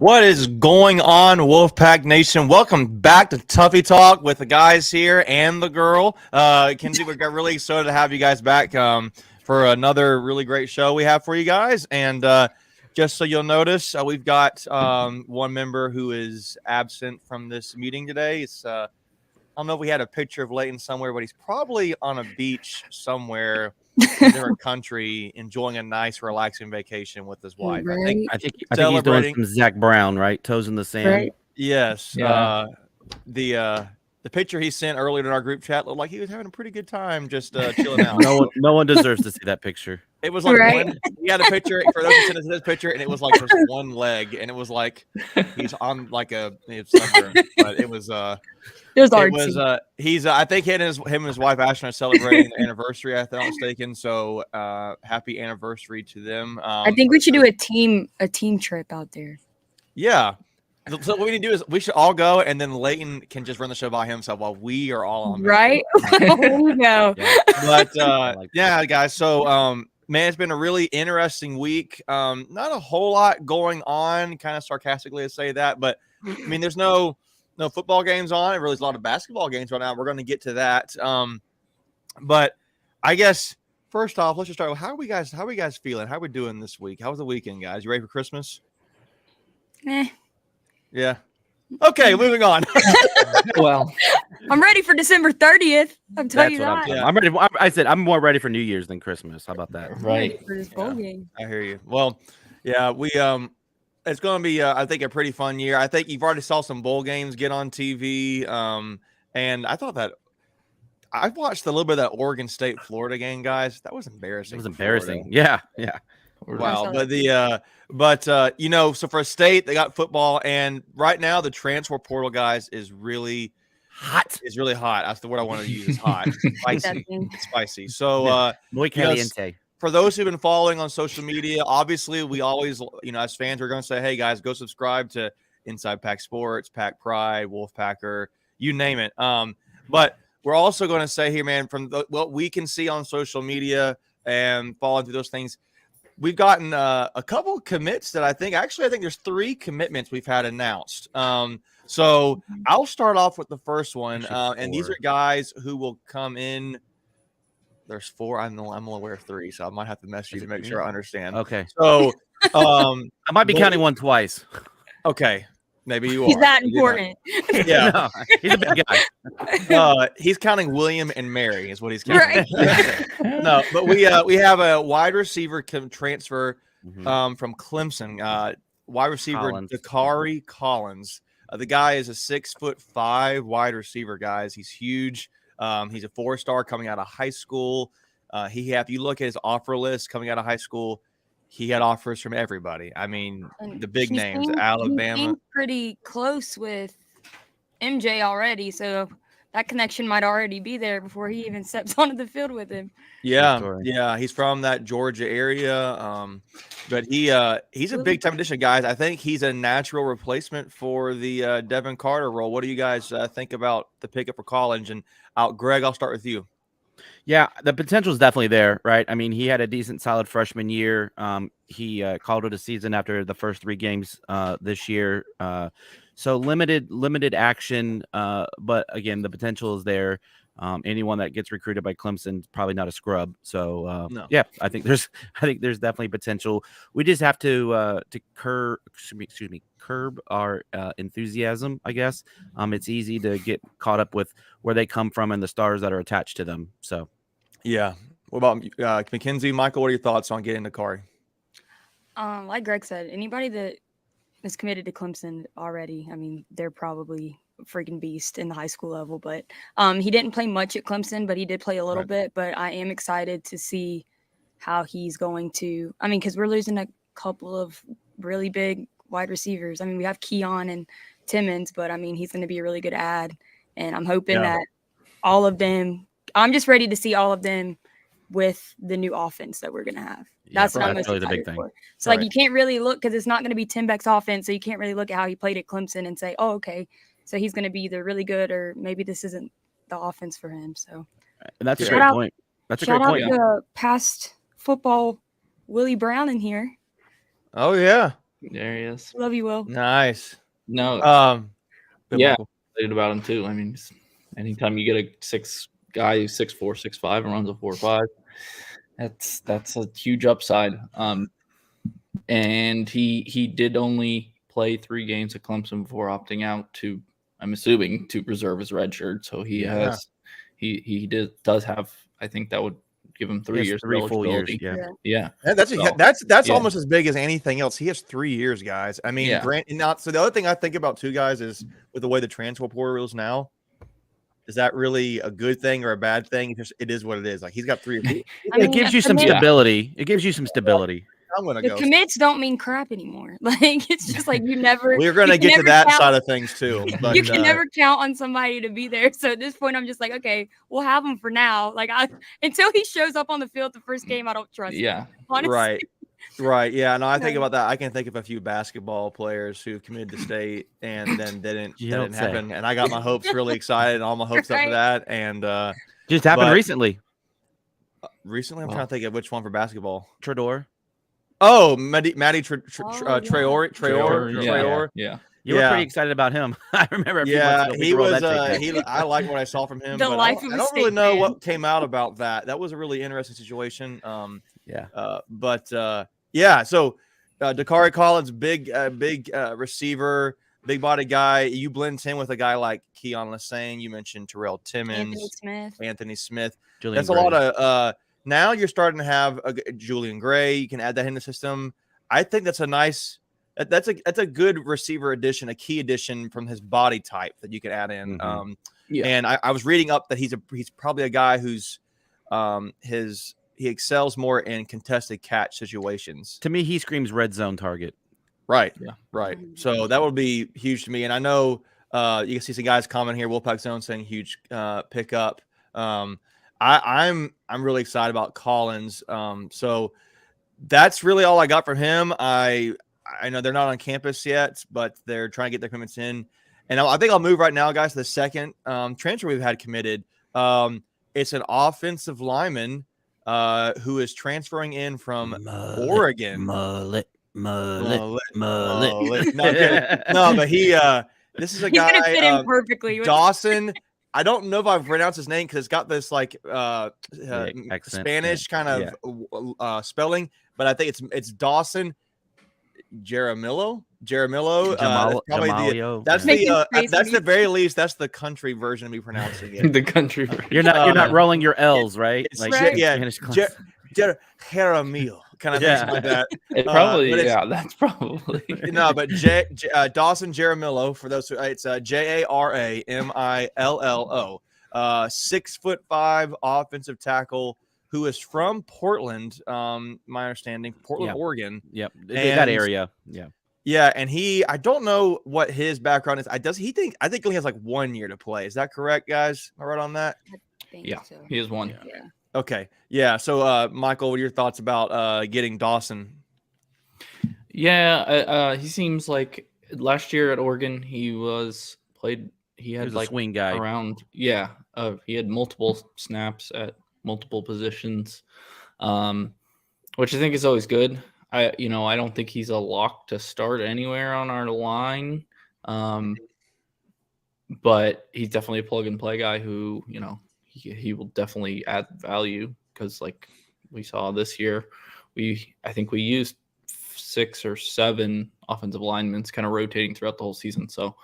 What is going on, Wolfpack Nation? Welcome back to Tuffy Talk with the guys here and the girl. Kenzie, we're really excited to have you guys back for another really great show we have for you guys. And just so you'll notice, we've got one member who is absent from this meeting today. I don't know if we had a picture of Leighton somewhere, but he's probably on a beach somewhere in a different country, enjoying a nice, relaxing vacation with his wife. Right. I think he's doing some Zach Brown, right? Toes in the sand. Right. Yes. Yeah. The picture he sent earlier in our group chat looked like he was having a pretty good time, just chilling out. No one deserves to see that picture. It was like Right. he had a picture for those who sent us this picture, and it was like just one leg, and it was like he's on like somewhere, but it was he's I think him and his wife Ashton are celebrating the anniversary, if I'm not mistaken. So happy anniversary to them. I think we should do a team trip out there. Yeah. So what we need to do is we should all go, and then Leighton can just run the show by himself while we are all on. Right? There you go. Yeah. But yeah, guys. So man, it's been a really interesting week. Not a whole lot going on. Kind of sarcastically to say that, but I mean, there's no football games on. It really is a lot of basketball games right now. We're going to get to that. But I guess first off, let's just start with how are we guys feeling? How are we doing this week? How was the weekend, guys? You ready for Christmas? Yeah. Okay, moving on. Well, I'm ready for December 30th. I'm telling you that. I'm ready. I said I'm more ready for New Year's than Christmas. How about that? right. For this bowl game. I hear you. Well, yeah, we it's going to be I think a pretty fun year. I think you've already saw some bowl games get on TV. And I thought that I watched a little bit of that Oregon State Florida game, guys. That was embarrassing. It was embarrassing. Yeah. Wow. But so for a state, they got football, and right now the transfer portal, guys, is really hot. It's really hot. That's the word I wanted to use. Is hot. Spicy. So muy caliente. For those who've been following on social media, obviously we always, as fans, we're going to say, hey guys, go subscribe to Inside Pack Sports, Pack Pride, Wolfpacker, you name it. But we're also going to say here, man, from what we can see on social media and following through those things, we've gotten a couple of commits that I think there's 3 commitments we've had announced. So I'll start off with the first one. And these are guys who will come in. There's 4. I'm only aware of 3, so I might have to message you to make sure I understand. Okay. So I might be counting one twice. Okay. Maybe you are. He's that important. Yeah. No, he's a big guy. He's counting William and Mary is what he's counting. Right. No, but we have a wide receiver transfer from Clemson. Wide receiver Dakari Collins. The guy is a 6'5" wide receiver, guys. He's huge. He's a 4-star coming out of high school. If you look at his offer list coming out of high school, he had offers from everybody. I mean, the big names, Alabama. He's pretty close with MJ already, so that connection might already be there before he even steps onto the field with him. Yeah, he's from that Georgia area. But he's a big time addition, guys. I think he's a natural replacement for the Devin Carter role. What do you guys think about the pickup for college? And Greg, I'll start with you. Yeah, the potential is definitely there, right? I mean, he had a decent, solid freshman year. He called it a season after the first 3 games this year. So limited action, but again, the potential is there. Anyone that gets recruited by Clemson is probably not a scrub. So no. Yeah, I think there's definitely potential. We just have to curb our enthusiasm, I guess. It's easy to get caught up with where they come from and the stars that are attached to them. So yeah. What about Mackenzie? Michael, what are your thoughts on getting Dakari? Like Greg said, anybody that is committed to Clemson already, I mean, they're probably a freaking beast in the high school level. But he didn't play much at Clemson, but he did play a little bit. But I am excited to see how he's going to. I mean, because we're losing a couple of really big wide receivers. I mean, we have Keon and Timmons, but I mean, he's going to be a really good ad. And I'm hoping that all of them. I'm just ready to see all of them with the new offense that we're going to have. That's what I'm most excited the big thing. For. So, like, you can't really look because it's not going to be Tim Beck's offense. So you can't really look at how he played at Clemson and say, oh, okay, so he's going to be either really good or maybe this isn't the offense for him. So and that's a great point. That's a great point. Shout out to past football Willie Brown in here. Oh, yeah. There he is. Love you, Will. Nice. No, Good, yeah, Michael. excited about him too. I mean, anytime you get a guy who's 6'4", 6'5", and runs a 4.5, that's a huge upside. And he did only play 3 games at Clemson before opting out to, I'm assuming, to preserve his red shirt. So he does have. I think that would give him 3 years. 3 full years. Yeah. Yeah, that's yeah. almost as big as anything else. He has 3 years, guys. I mean, Yeah. So the other thing I think about too, guys, is with the way the transfer portal is now, is that really a good thing or a bad thing? It is what it is. Like he's got 3 years. It gives you some stability. It gives you some stability. I'm gonna The go. commits don't mean crap anymore. Like it's just like you never. We're gonna get to that side of things too. But you can never count on somebody to be there. So at this point, I'm just like, okay, we'll have him for now. Like until he shows up on the field the first game, I don't trust him. Honestly. Right. Yeah. No, I think about that. I can think of a few basketball players who committed to state and then didn't happen. And I got my hopes really excited and all my hopes up for that. And just happened recently. Recently, I'm trying to think of which one for basketball. Tredor. Oh, Matty Traore. Yeah. You were pretty excited about him. I remember. He was. I like what I saw from him. The but life I of a don't really state know fan. what came out about that. That was a really interesting situation. So Dakari Collins, big receiver, big body guy. You blend him with a guy like Keon Lassane. You mentioned Terrell Timmons, Anthony Smith. Julian That's Gray. a lot of. Now you're starting to have Julian Gray. You can add that in the system. I think that's a nice. That's a good receiver addition, a key addition from his body type that you can add in. Mm-hmm. And I was reading up that he's probably a guy who's he excels more in contested catch situations. To me, he screams red zone target. Right. Yeah. Right. So that would be huge to me. And I know you can see some guys comment here. Wolfpack Zone saying huge pickup. I'm really excited about Collins. So that's really all I got from him. I know they're not on campus yet, but they're trying to get their commitments in. And I think I'll move right now, guys, to the second transfer we've had committed. It's an offensive lineman who is transferring in from Oregon. Mullet. No, but this is a guy. He's gonna fit in perfectly. Dawson. I don't know if I've pronounced his name because it's got this like Spanish kind of spelling, but I think it's Dawson Jaramillo. That's the very least. That's the country version of me pronouncing it. The country version. You're not rolling your L's, right? Jaramillo. Kind of things like that. That's probably but Dawson Jaramillo, for those who it's Jaramillo, 6'5" offensive tackle who is from Portland. My understanding, Portland, Oregon. Yep, that area. Yeah, and I don't know what his background is. I think he only has like 1 year to play. Is that correct, guys? Am I right on that? Yeah, so. He has 1. Yeah. Okay. Yeah. So, Michael, what are your thoughts about getting Dawson? Yeah, he seems like last year at Oregon he had a swing guy around. Yeah, he had multiple snaps at multiple positions, which I think is always good. I don't think he's a lock to start anywhere on our line, but he's definitely a plug and play guy who he will definitely add value because, like we saw this year, I think we used 6 or 7 offensive linemen kind of rotating throughout the whole season. So,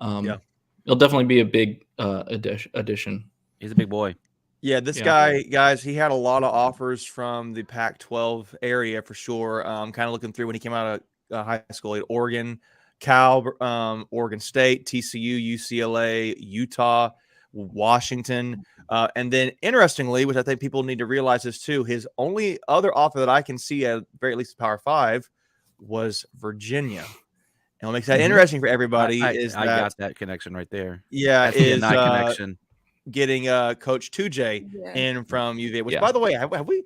it'll definitely be a big addition. He's a big boy. Yeah, this guy, guys, he had a lot of offers from the Pac-12 area for sure. Kind of looking through when he came out of high school, he had Oregon, Cal, Oregon State, TCU, UCLA, Utah, Washington, and then interestingly, which I think people need to realize this too, his only other offer that I can see at very least Power 5 was Virginia. And what makes that interesting for everybody I got that connection right there. Yeah, that's a connection. Getting Coach 2J in from UVA. Which, by the way, have we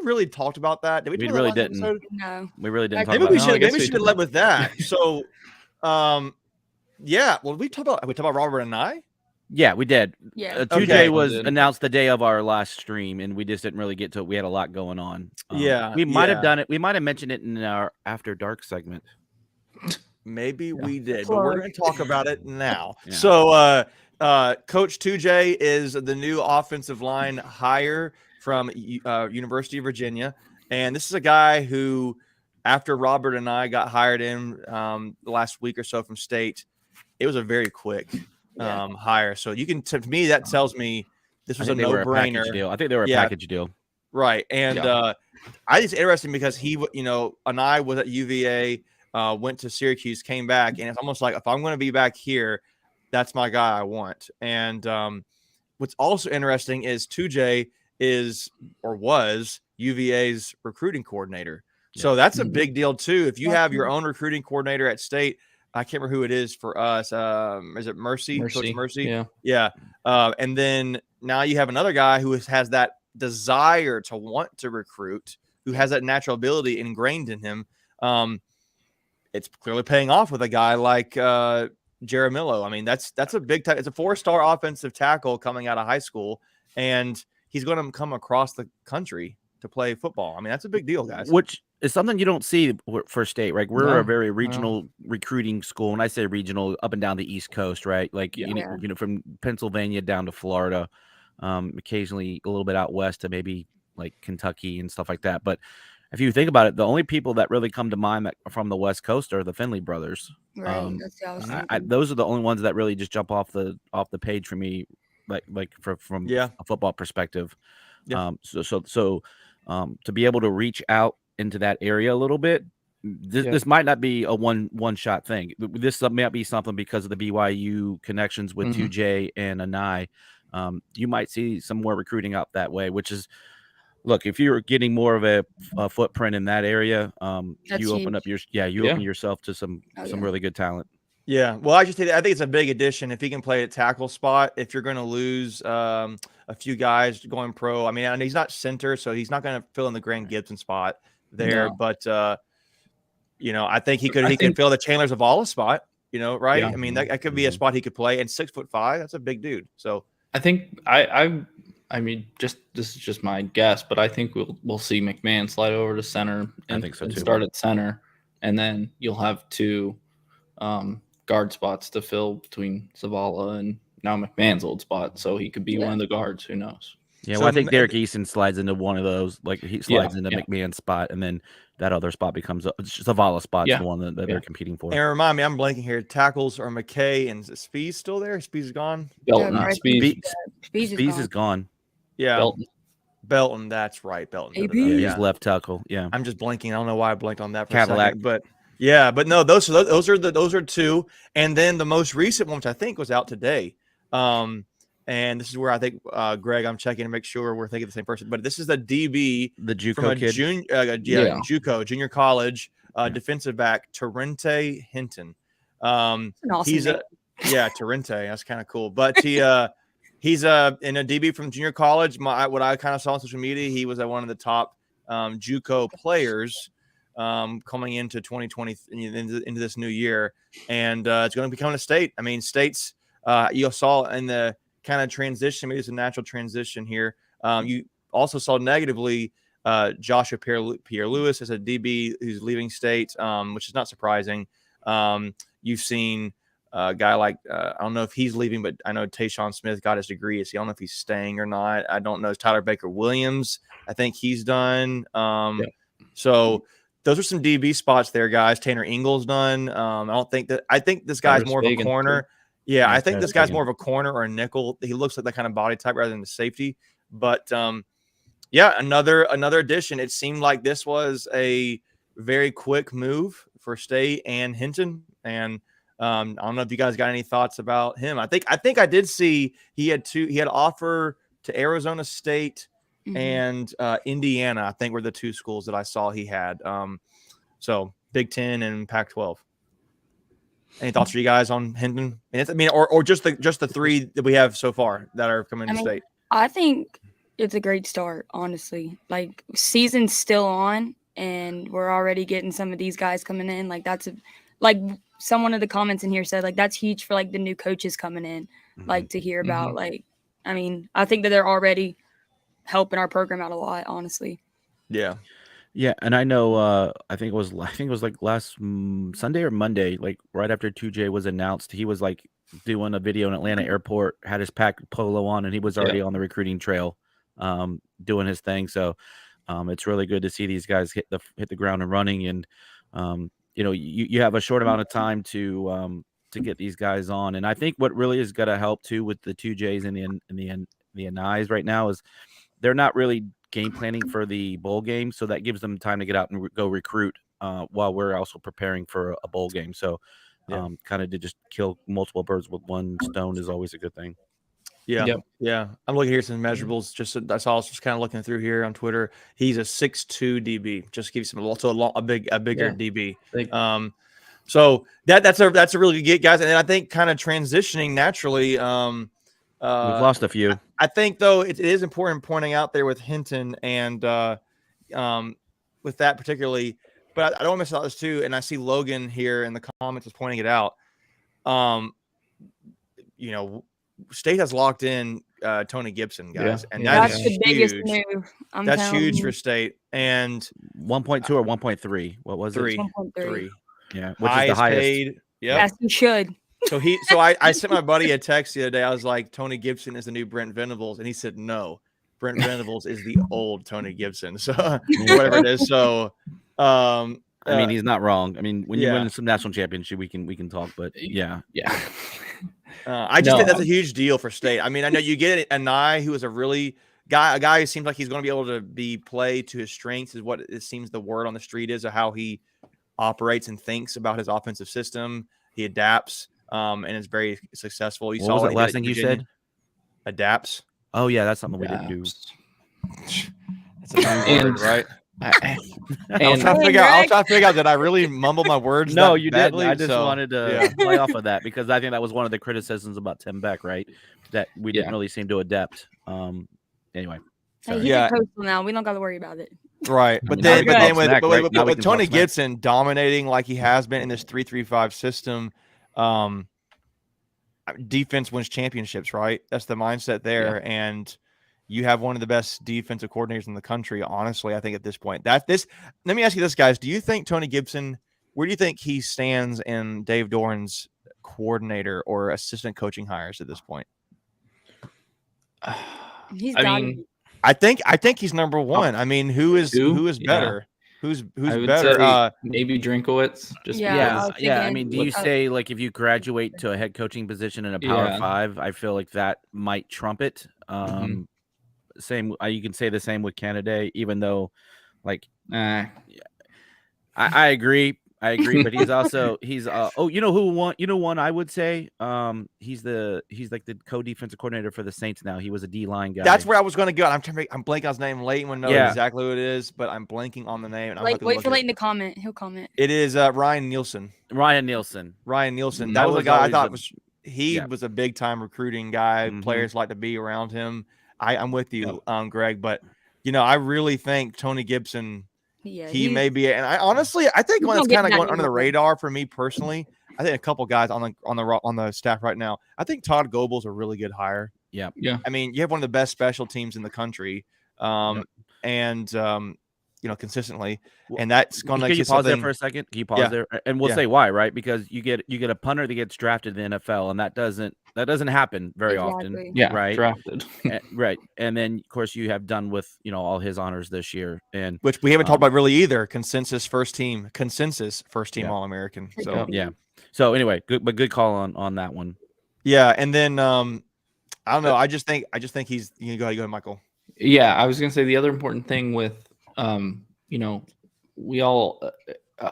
really talked about that? Did we really didn't. Episode? No, we really didn't. Maybe we should have led with that. So, well, we talked about Robert and I. Yeah, we did. Yeah. 2J Okay. was Did. announced the day of our last stream, and we just didn't really get to it. We had a lot going on. Yeah, We might have yeah. done it. We might have mentioned it in our After Dark segment. Maybe we did, but Plug. we're going to talk about it now. Yeah. So, Coach 2J is the new offensive line hire from University of Virginia, and this is a guy who, after Robert and I got hired in the last week or so from State, it was a very quick hire. So you can, to me, that tells me this was a no-brainer. I think they were a Yeah. package deal. Right, and I think it's interesting because he, and I was at UVA. Went to Syracuse, came back, and it's almost like if I'm going to be back here, that's my guy I want. And what's also interesting is 2J was UVA's recruiting coordinator. Yeah. So that's a big deal too. If you have your own recruiting coordinator at State, I can't remember who it is for us. Is it Mercy? Coach Mercy? Yeah. And then now you have another guy who has that desire to want to recruit, who has that natural ability ingrained in him. It's clearly paying off with a guy like Jaramillo. I mean, that's a big time. It's a 4-star offensive tackle coming out of high school, and he's going to come across the country to play football. I mean, that's a big deal, guys. Which is something you don't see for State, right? We're a very regional No. recruiting school. When I say regional, up and down the East Coast, right? Like, you know, from Pennsylvania down to Florida, occasionally a little bit out west to maybe like Kentucky and stuff like that. But if you think about it, the only people that really come to mind from the West Coast are the Finley brothers. Right. That's what I was thinking. Those are the only ones that really just jump off the page for me, from a football perspective. Yeah. So to be able to reach out into that area a little bit, this might not be a one shot thing. This might be something because of the BYU connections with 2J and Anai. You might see some more recruiting out that way, which is. Look, if you're getting more of a footprint in that area, you open up open yourself to some really good talent. Yeah, well, I think it's a big addition if he can play at tackle spot. If you're going to lose a few guys going pro, I mean, and he's not center, so he's not going to fill in the Grant Gibson spot there. No. But I think he could fill the Chandler Zavala spot. Right? Yeah. I mean, that could be a spot he could play. And 6'5", that's a big dude. So I think I mean, this is just my guess, but I think we'll see McMahon slide over to center and start at center, and then you'll have 2 guard spots to fill between Zavala and now McMahon's old spot, so he could be one of the guards. Who knows? Yeah, well, I think Derek Eason slides into one of those. Like he slides into McMahon's spot, and then that other spot becomes Zavala spot, the one that they're competing for. And remind me, I'm blanking here. Tackles are McKay and Spees still there? Spees is gone. Spees is gone. Yeah, Belton. That's right, Belton. He's left tackle. Yeah, I'm just blanking. I don't know why I blanked on that for Cadillac. a second, but no, those are 2, and then the most recent one, which I think was out today. And this is where I think Greg, I'm checking to make sure we're thinking the same person. But this is the DB, the JUCO kid, JUCO, junior college defensive back, Torrente Hinton. Awesome he's name. Torrente. That's kind of cool, but he's in a DB from junior college. What I kind of saw on social media, he was one of the top JUCO players coming into 2020 into this new year, and it's going to be coming to State. I mean, State's you saw in the kind of transition, maybe it's a natural transition here. You also saw negatively Joshua Pierre-Louis as a DB who's leaving State, which is not surprising. You've seen a guy like I don't know if he's leaving, but I know Tayshawn Smith got his degree. I don't know if he's staying or not. I don't know. It's Tyler Baker-Williams. I think he's done. So those are some DB spots there, guys. Tanner Ingles done. I think this guy's more of a corner. Yeah, I think this guy's more of a corner or a nickel. He looks like that kind of body type rather than the safety. But another addition. It seemed like this was a very quick move for State and Hinton. And I don't know if you guys got any thoughts about him. I think I did see he had offer to Arizona State and Indiana. I think were the 2 schools that I saw he had. So Big Ten and Pac-12. Any thoughts for you guys on Hinton? Or just the 3 that we have so far that are coming to State. I think it's a great start, honestly. Like, season's still on, and we're already getting some of these guys coming in. Like, someone of the comments in here said, like, that's huge for like the new coaches coming in. like to hear about. Like, I mean, I think that they're already helping our program out a lot, honestly. Yeah. Yeah, and I know. I think it was like last Sunday or Monday, like right after 2J was announced, he was like doing a video in Atlanta airport, had his pack polo on, and he was already on the recruiting trail, doing his thing. So, it's really good to see these guys hit the ground and running. And you have a short amount of time to get these guys on. And I think what really is going to help too with the 2Js and the NIs right now is they're not really game planning for the bowl game, so that gives them time to get out and go recruit while we're also preparing for a bowl game. So kind of to just kill multiple birds with one stone is always a good thing. Yeah. I'm looking here some measurables. That's all. Just kind of looking through here on Twitter. He's a 6'2" DB. Just to give you some a bigger DB. So that's a really good get, guys. And I think kind of transitioning naturally. We've lost a few. I think though it is important pointing out there with Hinton and with that particularly, but I don't want to miss out this too. And I see Logan here in the comments is pointing it out. State has locked in Tony Gibson, guys, and that's the biggest move. That's huge for State. And 1.2 or 1.3. What was it? 1.3. Yeah, which is the highest. Paid. Yes, he should. So I sent my buddy a text the other day. I was like, Tony Gibson is the new Brent Venables, and he said no. Brent Venables is the old Tony Gibson. So whatever it is. So I mean, he's not wrong. I mean, when you win some national championship, we can talk. But yeah. I just think that's a huge deal for State. I mean, I know you get a Nye who is a guy who seems like he's going to be able to play to his strengths is what it seems the word on the street is of how he operates and thinks about his offensive system. He adapts and is very successful. What was the last thing you said? Adapts. Oh yeah, that's something we didn't do. That's a word, right? I was trying to figure out did I really mumble my words? No, you didn't. I just wanted to play off of that because I think that was one of the criticisms about Tim Beck, right? That we didn't really seem to adapt. Anyway. Hey, he's a coastal now. We don't got to worry about it. Right, but then with Tony Gibson dominating like he has been in this 3-3-5 system, defense wins championships, right? That's the mindset there, and you have one of the best defensive coordinators in the country. Honestly, I think at this point, let me ask you this, guys: do you think Tony Gibson? Where do you think he stands in Dave Doran's coordinator or assistant coaching hires at this point? I think he's number one. I mean, who is better? Who's better? Maybe Drinkowitz. I mean, do you say like if you graduate to a head coaching position in a Power 5, I feel like that might trump it. Same. You can say the same with Canada, even though, like, I agree. But he's one I would say he's like the co-defensive coordinator for the Saints now. He was a D-line guy. That's where I was going to go. I'm blanking on his name. Leighton would know exactly who it is, but I'm blanking on the name. Wait for Leighton to comment. He'll comment. It is Ryan Nielsen. That was a guy I thought was a big time recruiting guy. Players like to be around him. I'm with you, Greg, but I really think Tony Gibson. He may be, and I think one that's kind of going under the radar for me personally. I think a couple guys on the staff right now. I think Todd Gobel's a really good hire. Yeah. I mean, you have one of the best special teams in the country, and consistently, and that's going to. Can you pause there for a second? Can you pause there? And we'll say why, right? Because you get a punter that gets drafted in the NFL, and that doesn't happen very often. Yeah, right. Drafted. Right, and then of course you have done with all his honors this year, and which we haven't talked about really either. Consensus first team All American. So So anyway, good call on that one. Yeah, and then I don't know. I just think he's. You go ahead, Michael. Yeah, I was gonna say the other important thing with we all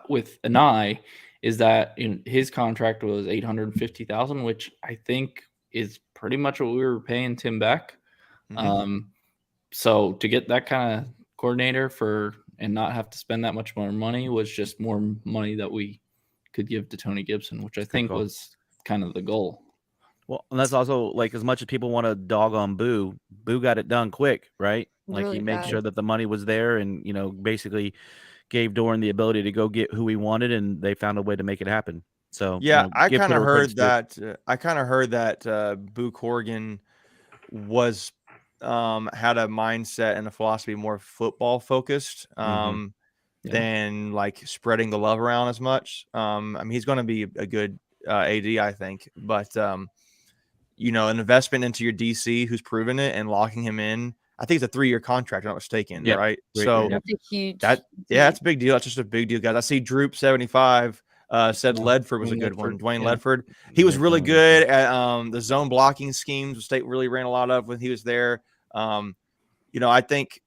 with an eye is that his contract was $850,000, which I think is pretty much what we were paying Tim Beck. So to get that kind of coordinator and not have to spend that much more money was just more money that we could give to Tony Gibson, which I think was kind of the goal. Well, and that's also like as much as people want to dog on Boo got it done quick, right? Like he made sure that the money was there and, basically gave Doran the ability to go get who he wanted, and they found a way to make it happen. So Yeah, I give kind of Twitter heard credit too. that. I kind of heard that Boo Corrigan was had a mindset and a philosophy more football focused Yeah. than like spreading the love around as much. I mean, he's going to be a good AD, I think, but an investment into your DC who's proven it and locking him in. I think it's a 3-year contract, if I'm not mistaken, Yep. right? Great, So yeah. That's a huge. that's a big deal. That's just a big deal, guys. I see Droop 75 said Ledford was a good one. Dwayne Ledford. He was really good at the zone blocking schemes. The state really ran a lot of when he was there. I think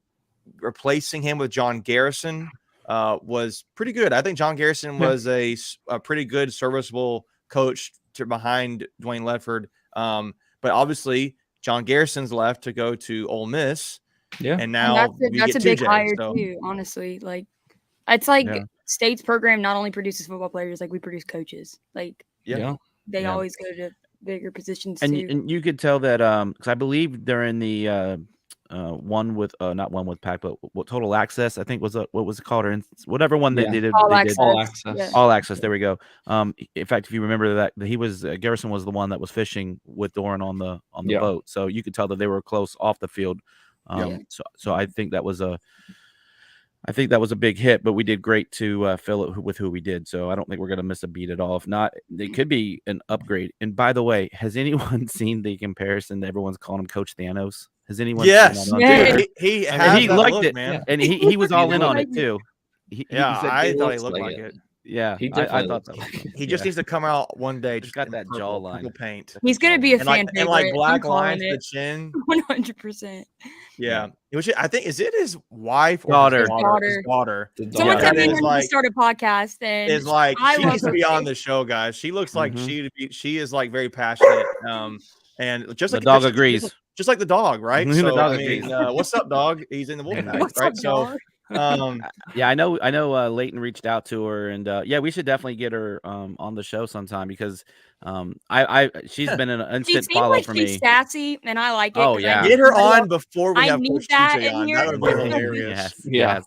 replacing him with John Garrison was pretty good. I think John Garrison was a pretty good, serviceable coach behind Dwayne Ledford. But obviously, John Garrison's left to go to Ole Miss. Yeah. And now that's a big hire too, honestly. Like, it's like State's program not only produces football players, like we produce coaches. Like, they always go to bigger positions too. And you could tell that because I believe they're in the one with not one with Pack, but what Total Access I think was what was it called, or whatever one they did. All Access. There we go. In fact, if you remember that he was Garrison was the one that was fishing with Doran on the boat, so you could tell that they were close off the field. So I think that was a big hit, but we did great to fill it with who we did. So I don't think we're going to miss a beat at all. If not, it could be an upgrade. And by the way, has anyone seen the comparison that everyone's calling him Coach Thanos? Has anyone seen that on Twitter? He liked it, man. And he was all in on it too. He said I thought he looked like it. Yeah, I thought that. He just needs to come out one day. Just got that jawline. Paint. He's gonna be a fan favorite. And like black lines to the chin. 100%. Yeah. Which I think is it his wife or daughter? His daughter. Someone said we wanted to start a podcast, and is like she needs to be on the show, guys. She looks like she is like very passionate. And just like the dog agrees. Just like the dog, right? So, the dog agrees. What's up, dog? He's in the wolf pack, right? So. I know Leighton reached out to her, and we should definitely get her on the show sometime because she's been an instant follow for me. She's sassy, and I like it. Oh yeah, get her on before we I have need Coach that TJ in on. here. That would be hilarious. Yes.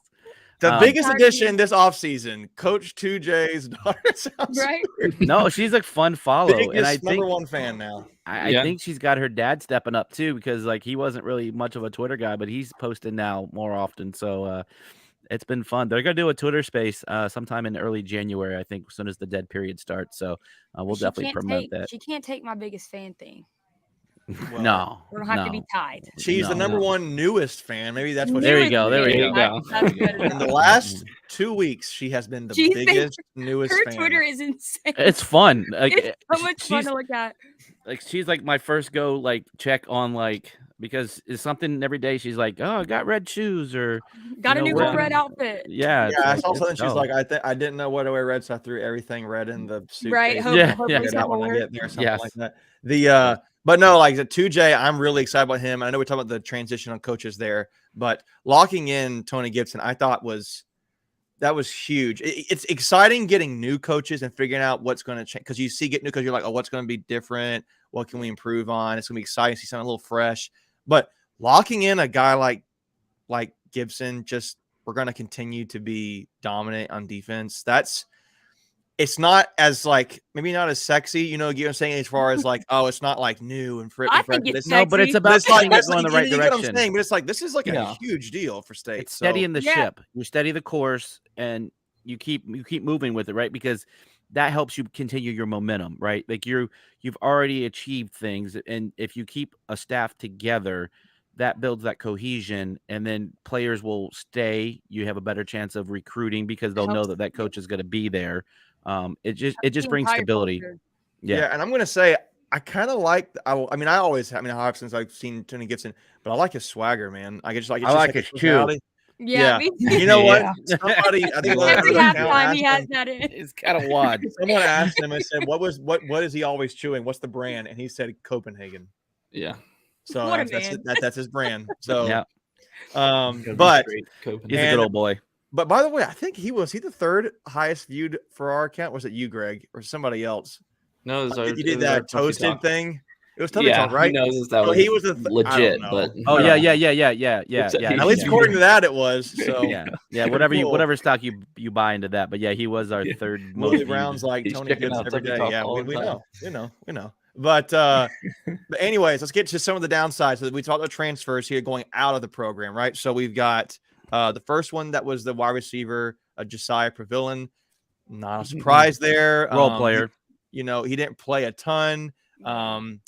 The biggest addition this offseason, Coach 2J's daughter. Sounds right? weird. No, she's a fun follow, and I think #1 fan now. I think she's got her dad stepping up too because like he wasn't really much of a Twitter guy, but he's posting now more often. So it's been fun. They're gonna do a Twitter space sometime in early January, I think, as soon as the dead period starts. So we'll definitely promote that. She can't take my biggest fan thing. Well, no, we're gonna have to be tied. She's the #1 newest fan. Maybe that's what. There you go. There we go. In the last 2 weeks, she has been the biggest, newest her fan. Twitter is insane. It's fun. Like, it's so much fun to look at. Like she's like my first go like check on like because it's something every day. She's like, oh, I got red shoes or got a new red outfit. Yeah. I saw something. She's like, I didn't know what to wear red, so I threw everything red in the suitcase. Right. When I get there, something like that. But no, like the 2J, I'm really excited about him. I know we're talking about the transition on coaches there, but locking in Tony Gibson, I thought that was huge. It's exciting getting new coaches and figuring out what's going to change because you see get new coaches, you're like, oh, what's going to be different? What can we improve on? It's going to be exciting. See something a little fresh, but locking in a guy like Gibson, we're going to continue to be dominant on defense. It's not as like maybe not as sexy, you know what I'm saying, as far as like, oh, it's not like new and fresh. I think it's no, but it's about going in the right direction. What I'm saying, but it's like this is like a huge deal for State. It's steadying the ship. You steady the course and you keep moving with it, right? Because that helps you continue your momentum, right? Like you've already achieved things, and if you keep a staff together, that builds that cohesion, and then players will stay. You have a better chance of recruiting because they'll know that coach is going to be there. It just brings stability. Yeah, and I'm gonna say I kind of like. I've since I've seen Tony Gibson, but I like his swagger, man. I like his personality. Yeah. You know what? Somebody, I think every halftime he has that in. It's kind of wad. Someone asked him and said, "What is he always chewing? What's the brand?" And he said Copenhagen. Yeah. So that's his brand. So yeah. But he's a good old boy. But by the way, I think he the third highest viewed for our account. Was it you, Greg, or somebody else? No, you did that toasted thing. It was Tuffy Talk, right? He knows that So was he was legit, but Oh Yeah. yeah. At least according to that, it was. So Yeah. Whatever stock you buy into that. But yeah, he was our third most Willie viewed. Brown's like He's Tony checking Gibbs out every Tuffy day. Talk Yeah, all we the know. But anyways, let's get to some of the downsides. So we talked about transfers here going out of the program, right? So we've got the first one that was the wide receiver, Josiah Pavilion. Not a surprise there. Role player. He didn't play a ton.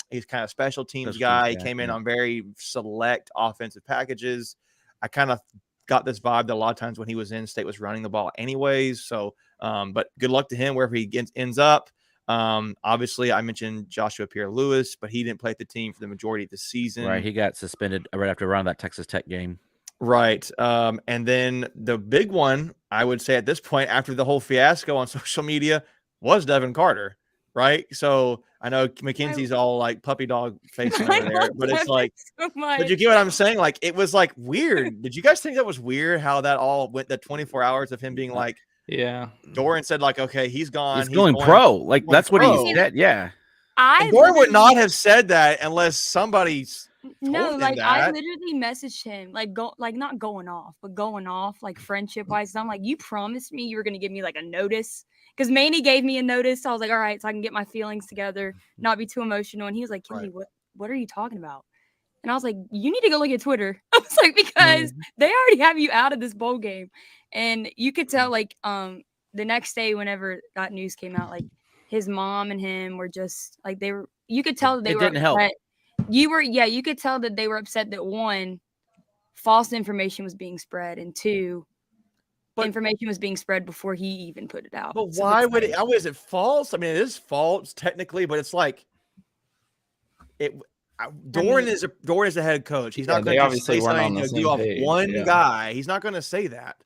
He's kind of special teams guy. He came in on very select offensive packages. I kind of got this vibe that a lot of times when he was in, State was running the ball anyways. So, but good luck to him wherever he ends up. Obviously, I mentioned Joshua Pierre-Louis, but he didn't play at the team for the majority of the season. Right, he got suspended right after running that Texas Tech game. Right. And then the big one, I would say at this point, after the whole fiasco on social media, was Devin Carter. Right. So I know Mackenzie's all like puppy dog facing over there, but it's like, but you get what I'm saying? Like, it was like weird. Did you guys think that was weird how that all went, the 24 hours of him being like, yeah. Doran said, like, okay, he's gone. He's going pro. Like, that's what pro. he said. Yeah. And Doran would not have said that unless somebody No, told like him I that. literally messaged him, not going off, but going off, like friendship wise. I'm like, you promised me you were gonna give me like a notice, because Manny gave me a notice. So I was like, all right, so I can get my feelings together, not be too emotional. And he was like, Kimmy, what are you talking about? And I was like, you need to go look at Twitter. I was like, because they already have you out of this bowl game, and you could tell like the next day whenever that news came out, like his mom and him were just like you could tell that they were didn't help. You could tell that they were upset that one, false information was being spread, and two, information was being spread before he even put it out. But why would it? How is it false? I mean, it is false technically, but it's like Doran is the head coach. He's not going to say something to deal off one guy. He's not going to say that.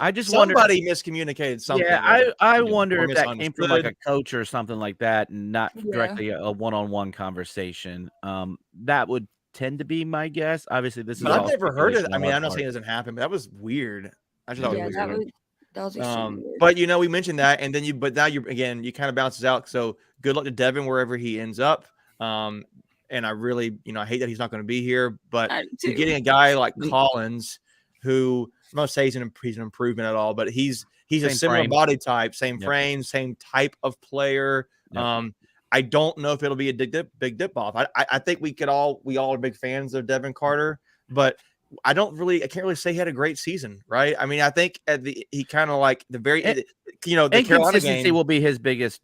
I just somebody miscommunicated something. Yeah, I wonder if that came from like a coach or something like that, and not directly a one-on-one conversation. That would tend to be my guess. Obviously, this is. But I've never heard it. I mean, I'm not saying it doesn't happen, but that was weird. I just thought it was weird. That was weird. But we mentioned that, and then you kind of bounces out. So good luck to Devin wherever he ends up. And I really, I hate that he's not going to be here. But you're getting a guy like Collins, who I'm not saying he's an improvement at all, but he's a similar body type, same frame, same type of player. Yep. I don't know if it'll be a big dip off. I think we all are big fans of Devin Carter, but I can't really say he had a great season, right? I mean, I think he kind of like the Carolina consistency game will be his biggest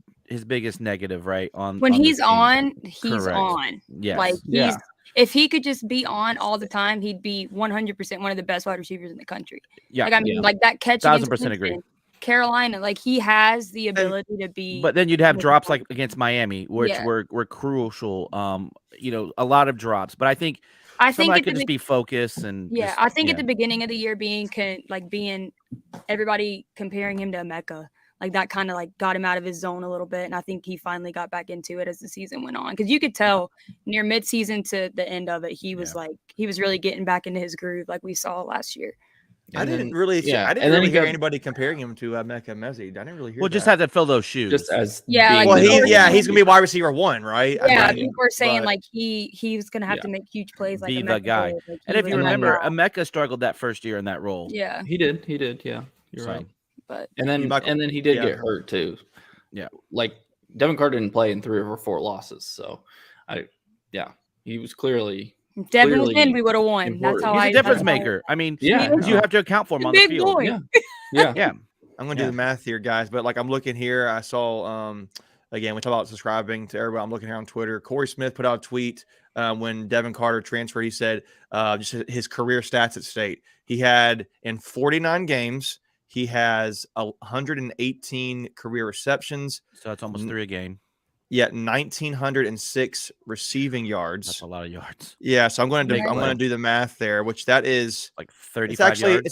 negative, right? When he's on, he's on. Yes. Like if he could just be on all the time, he'd be 100% one of the best wide receivers in the country. Yeah. Like, I mean, like that catch. 1,000% agree. Carolina, like he has the ability to be. But then you'd have drops like against Miami, which were crucial. A lot of drops. But I think it could just be focused and. I think at the beginning of the year being everybody comparing him to Emeka. Like that kind of like got him out of his zone a little bit. And I think he finally got back into it as the season went on. Because you could tell near midseason to the end of it, he was really getting back into his groove like we saw last year. I didn't really hear anybody comparing him to Emeka Mezzi. I didn't really hear just had to fill those shoes. Just as he's going to be wide receiver 1, right? Yeah, people were saying like he was going to have to make huge plays like be the guy. Like, and if you remember, Emeka struggled that first year in that role. Yeah. He did. Yeah. You're right. But and then he did get hurt too. Yeah, like Devin Carter didn't play in 3 or 4 losses, so he was clearly. Devin was in, we would have won. Important. That's how he's a difference maker. I mean, you have to account for him on the field. Boy. Yeah. I'm gonna do the math here, guys. But like I'm looking here, I saw again we talk about subscribing to everybody. I'm looking here on Twitter. Corey Smith put out a tweet when Devin Carter transferred. He said just his career stats at State. He had in 49 games. He has 118 career receptions. So that's almost 3 a game. Yeah, 1,906 receiving yards. That's a lot of yards. Yeah, so I'm going to do the math there, which that is like 35 yards.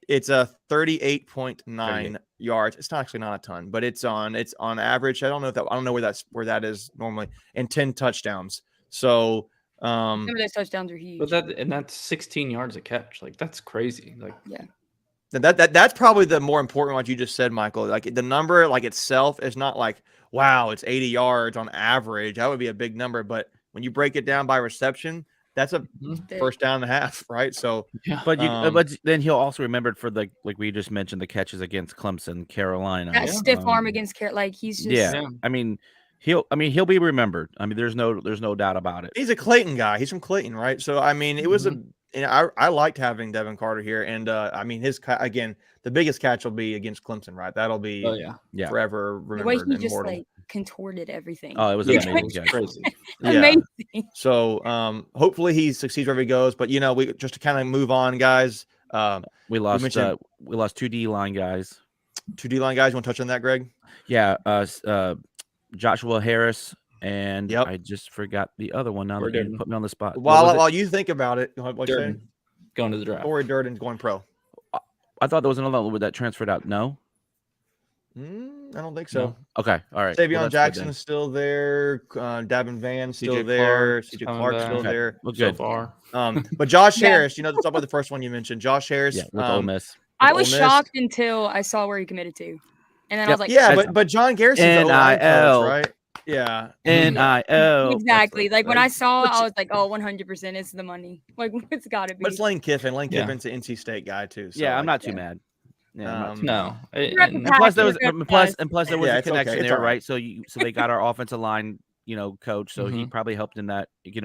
It's a 38.9 yards. It's not a ton, but it's on average. I don't know where that is normally, and 10 touchdowns. So some of those touchdowns are huge. But that's 16 yards a catch. Like that's crazy. Like That's probably the more important one you just said, Michael. Like the number, like itself, is not like wow, it's 80 yards on average. That would be a big number, but when you break it down by reception, that's a first down and a half, right? So, Yeah. But then he'll also remember for like we just mentioned the catches against Clemson, Carolina, that stiff arm against like he's just I mean he'll be remembered. I mean there's no doubt about it. he's a Clayton guy. He's from Clayton, right? So I mean, it was I liked having Devin Carter here, and I mean again, the biggest catch will be against Clemson, right? That'll be forever remembered. The way he just immortal. like contorted everything. Oh, it was amazing. Crazy. Amazing. So hopefully he succeeds wherever he goes. But we just to kind of move on, guys. We lost 2 D-line guys. 2 D-line guys. You want to touch on that, Greg? Yeah, Joshua Harris, and Yep. I just forgot the other one now that you put me on the spot. While you think about it, what'd you say? Going to the draft. Corey Durden's going pro. I thought there was another one that transferred out. No? I don't think so. No. Okay, all right. Savion Jackson is still there. Davin Van still there. CJ Clark still there. Well, So good. far. But Josh Harris, let's talk about the first one you mentioned. Josh Harris. With Ole Miss. I was shocked until I saw where he committed to. And then I was like, yeah, but John Garrison's NIL, right? Yeah. NIL. Exactly. Like when I saw, I was like, oh, 100% it's the money. Like it's got to be. But it's Lane Kiffin. Lane Kiffin's an NC State guy too. So I'm not too mad. Yeah, no. And plus there was a connection okay. there, right? So they got our offensive line, coach. So he Mhm. probably helped in that. He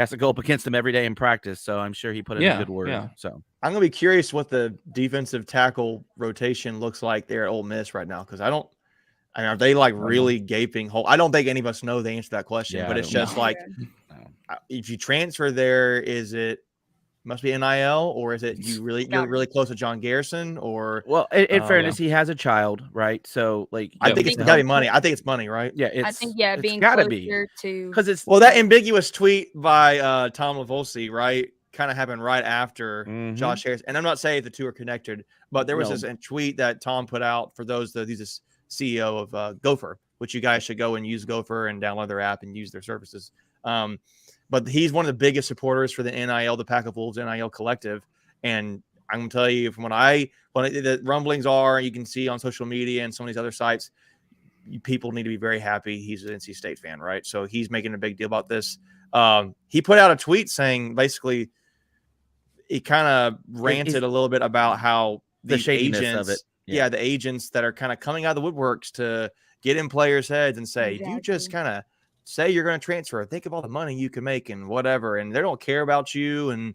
has to go up against him every day in practice. So I'm sure he put in a good word. Yeah. So I'm gonna be curious what the defensive tackle rotation looks like there at Ole Miss right now, because are they like really gaping hole? I don't think any of us know the answer to that question, but it's just like if you transfer there, is it must be NIL, or is it you're really close to John Garrison, or in fairness, he has a child, right? So like I think it's gotta be money. I think it's money, right? Yeah, I think being gotta closer to because it's that ambiguous tweet by Tom Lavolsi, right? Kind of happened right after Josh Harris, and I'm not saying the two are connected, but there was this tweet that Tom put out for those that he's the CEO of Gopher, which you guys should go and use Gopher and download their app and use their services. But he's one of the biggest supporters for the NIL, the Pack of Wolves NIL collective. And I'm going to tell you from when the rumblings are, you can see on social media and some of these other sites, people need to be very happy he's an NC State fan, right? So he's making a big deal about this. He put out a tweet saying basically he kind of ranted a little bit about how the shadiness of it. Yeah, the agents that are kind of coming out of the woodworks to get in players' heads and say, if you just kind of say you're going to transfer, think of all the money you can make and whatever, and they don't care about you, and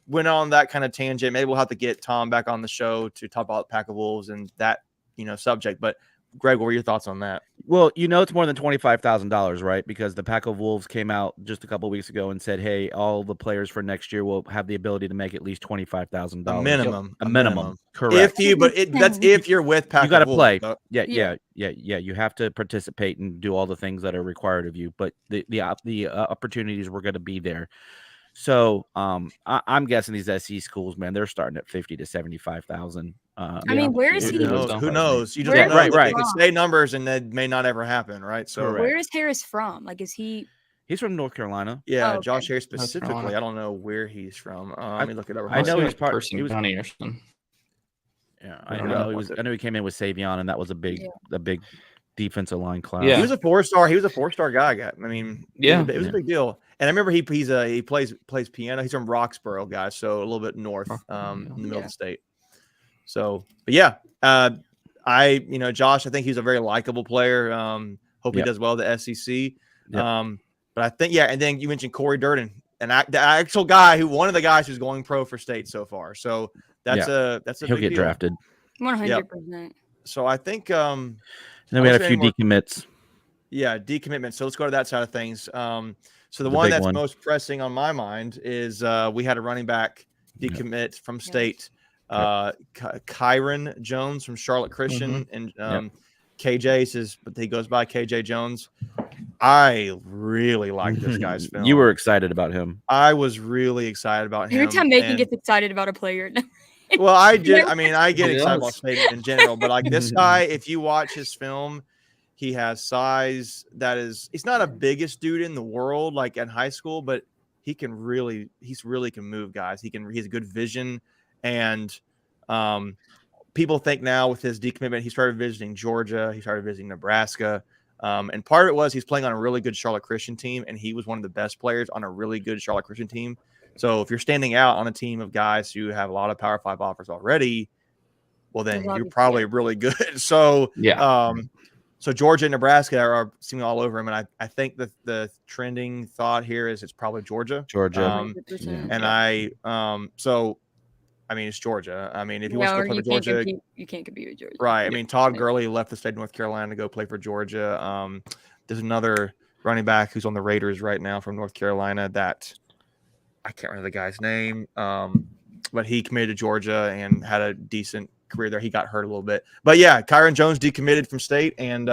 went on that kind of tangent. Maybe we'll have to get Tom back on the show to talk about Pack of Wolves and that subject. But Greg, what were your thoughts on that? Well, it's more than $25,000, right? Because the Pack of Wolves came out just a couple of weeks ago and said, "Hey, all the players for next year will have the ability to make at least $25,000, a minimum." Correct. That's if you're with Pack. You got to play. Wolves. Yeah. You have to participate and do all the things that are required of you, but the opportunities were going to be there. So I'm guessing these SC schools, man, they're starting at 50 to 75,000. I mean, where is he? Who knows? You just don't know. Right. They can say numbers and that may not ever happen, right? So where is Harris from? Like, is he? He's from North Carolina. Yeah, okay. Josh Harris specifically. I don't know where he's from. Let me look it up. I know he's part. He was County or something. Yeah, I know he came in with Savion, and that was a big defensive line class. Yeah, he was a 4-star. He was a 4-star guy. I mean, it was a big deal. And I remember he plays piano. He's from Roxborough, guys, so a little bit north, in the middle of the state. So, but yeah, Josh, I think he's a very likable player. Hope he does well at the SEC. But I think, and then you mentioned Corey Durden, and the actual guy one of the guys who's going pro for state so far. So that's a he'll get drafted 100%. So I think and then we had a few decommitts. Yeah, decommitment. So let's go to that side of things. So the one that's most pressing on my mind is we had a running back decommit from state. Kyron Jones from Charlotte Christian, and KJ says, but he goes by KJ Jones. I really like this guy's film. You were excited about him. I was really excited about him. Every time Macon gets excited about a player. Well, I did. I mean, I get excited about State in general, but like this guy, if you watch his film, he has size that he's not a biggest dude in the world, like in high school, but he's really can move guys. He has good vision. And people think now with his decommitment, he started visiting Georgia, he started visiting Nebraska. And part of it was he's playing on a really good Charlotte Christian team, and he was one of the best players on a really good Charlotte Christian team. So if you're standing out on a team of guys who have a lot of Power 5 offers already, well, then you're probably really good. So, so Georgia and Nebraska are seeming all over him, and I think that the trending thought here is it's probably Georgia. So I mean, it's Georgia. I mean, if you want to go play for Georgia, you can't compete with Georgia. Right. I mean, Todd Gurley left the state of North Carolina to go play for Georgia. There's another running back who's on the Raiders right now from North Carolina that I can't remember the guy's name, but he committed to Georgia and had a decent career there. He got hurt a little bit, but yeah, Kyron Jones decommitted from state, and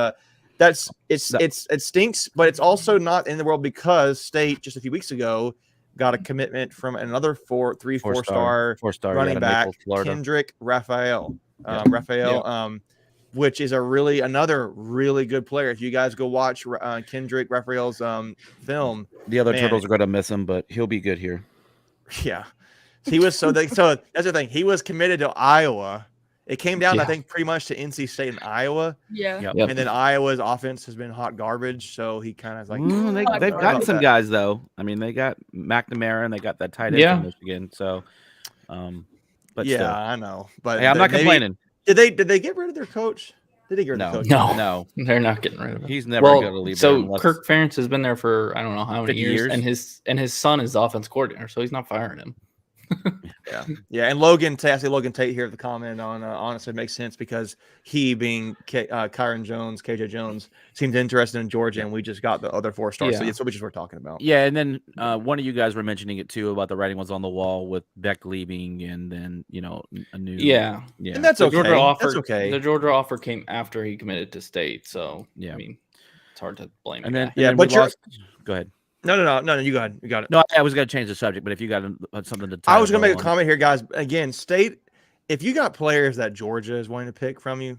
it stinks, but it's also not in the world because state just a few weeks ago got a commitment from another four-star running back, Kendrick Raphael, which is another really good player. If you guys go watch Kendrick Raphael's film, the other Turtles are going to miss him, but he'll be good here. Yeah, he was so that's the thing. He was committed to Iowa. It came down, I think, pretty much to NC State and Iowa. Yeah. And then Iowa's offense has been hot garbage, so he kind of like. They've gotten some guys though. I mean, they got McNamara and they got that tight end from Michigan. So, but yeah, still. I know. But hey, I'm not complaining. Did they get rid of their coach? Did they get rid of the coach? No, they're not getting rid of him. He's never going to leave. So Kirk Ferentz has been there for I don't know how many years, and his son is the offense coordinator, so he's not firing him. And Logan Tate here at the comment on honestly, it makes sense because he being KJ Jones seemed interested in Georgia, and we just got the other 4 stars. So that's what we just were talking about. Yeah, and then one of you guys were mentioning it too about the writing was on the wall with Beck leaving, and then a new and that's okay. That's okay. The Georgia offer came after he committed to state, so I mean it's hard to blame. And then but go ahead. No, you got it. You got it. No, I was going to change the subject, but if you got something to tie I was going to make a comment here, guys. Again, state, if you got players that Georgia is wanting to pick from you,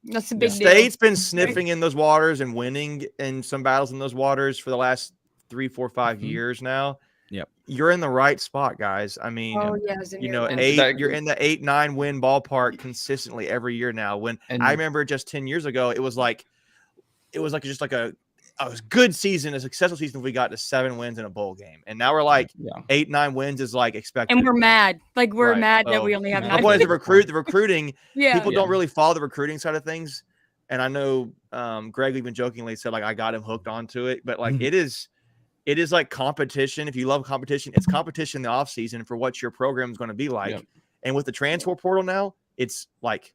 that's a big deal. State's been sniffing in those waters and winning in some battles in those waters for the last 3, 4, 5 years now. Yep. You're in the right spot, guys. I mean, you're in the 8-9 win ballpark consistently every year now. I remember just 10 years ago, it was just like a good season, a successful season if we got to 7 wins in a bowl game. And now we're like 8-9 wins is like expected. And we're mad. Like we're mad that we only have 9 wins. The recruiting, people don't really follow the recruiting side of things. And I know Greg even jokingly said like I got him hooked onto it, but like it is like competition. If you love competition, it's competition in the off season for what your program is going to be like. And with the transfer portal now, it's like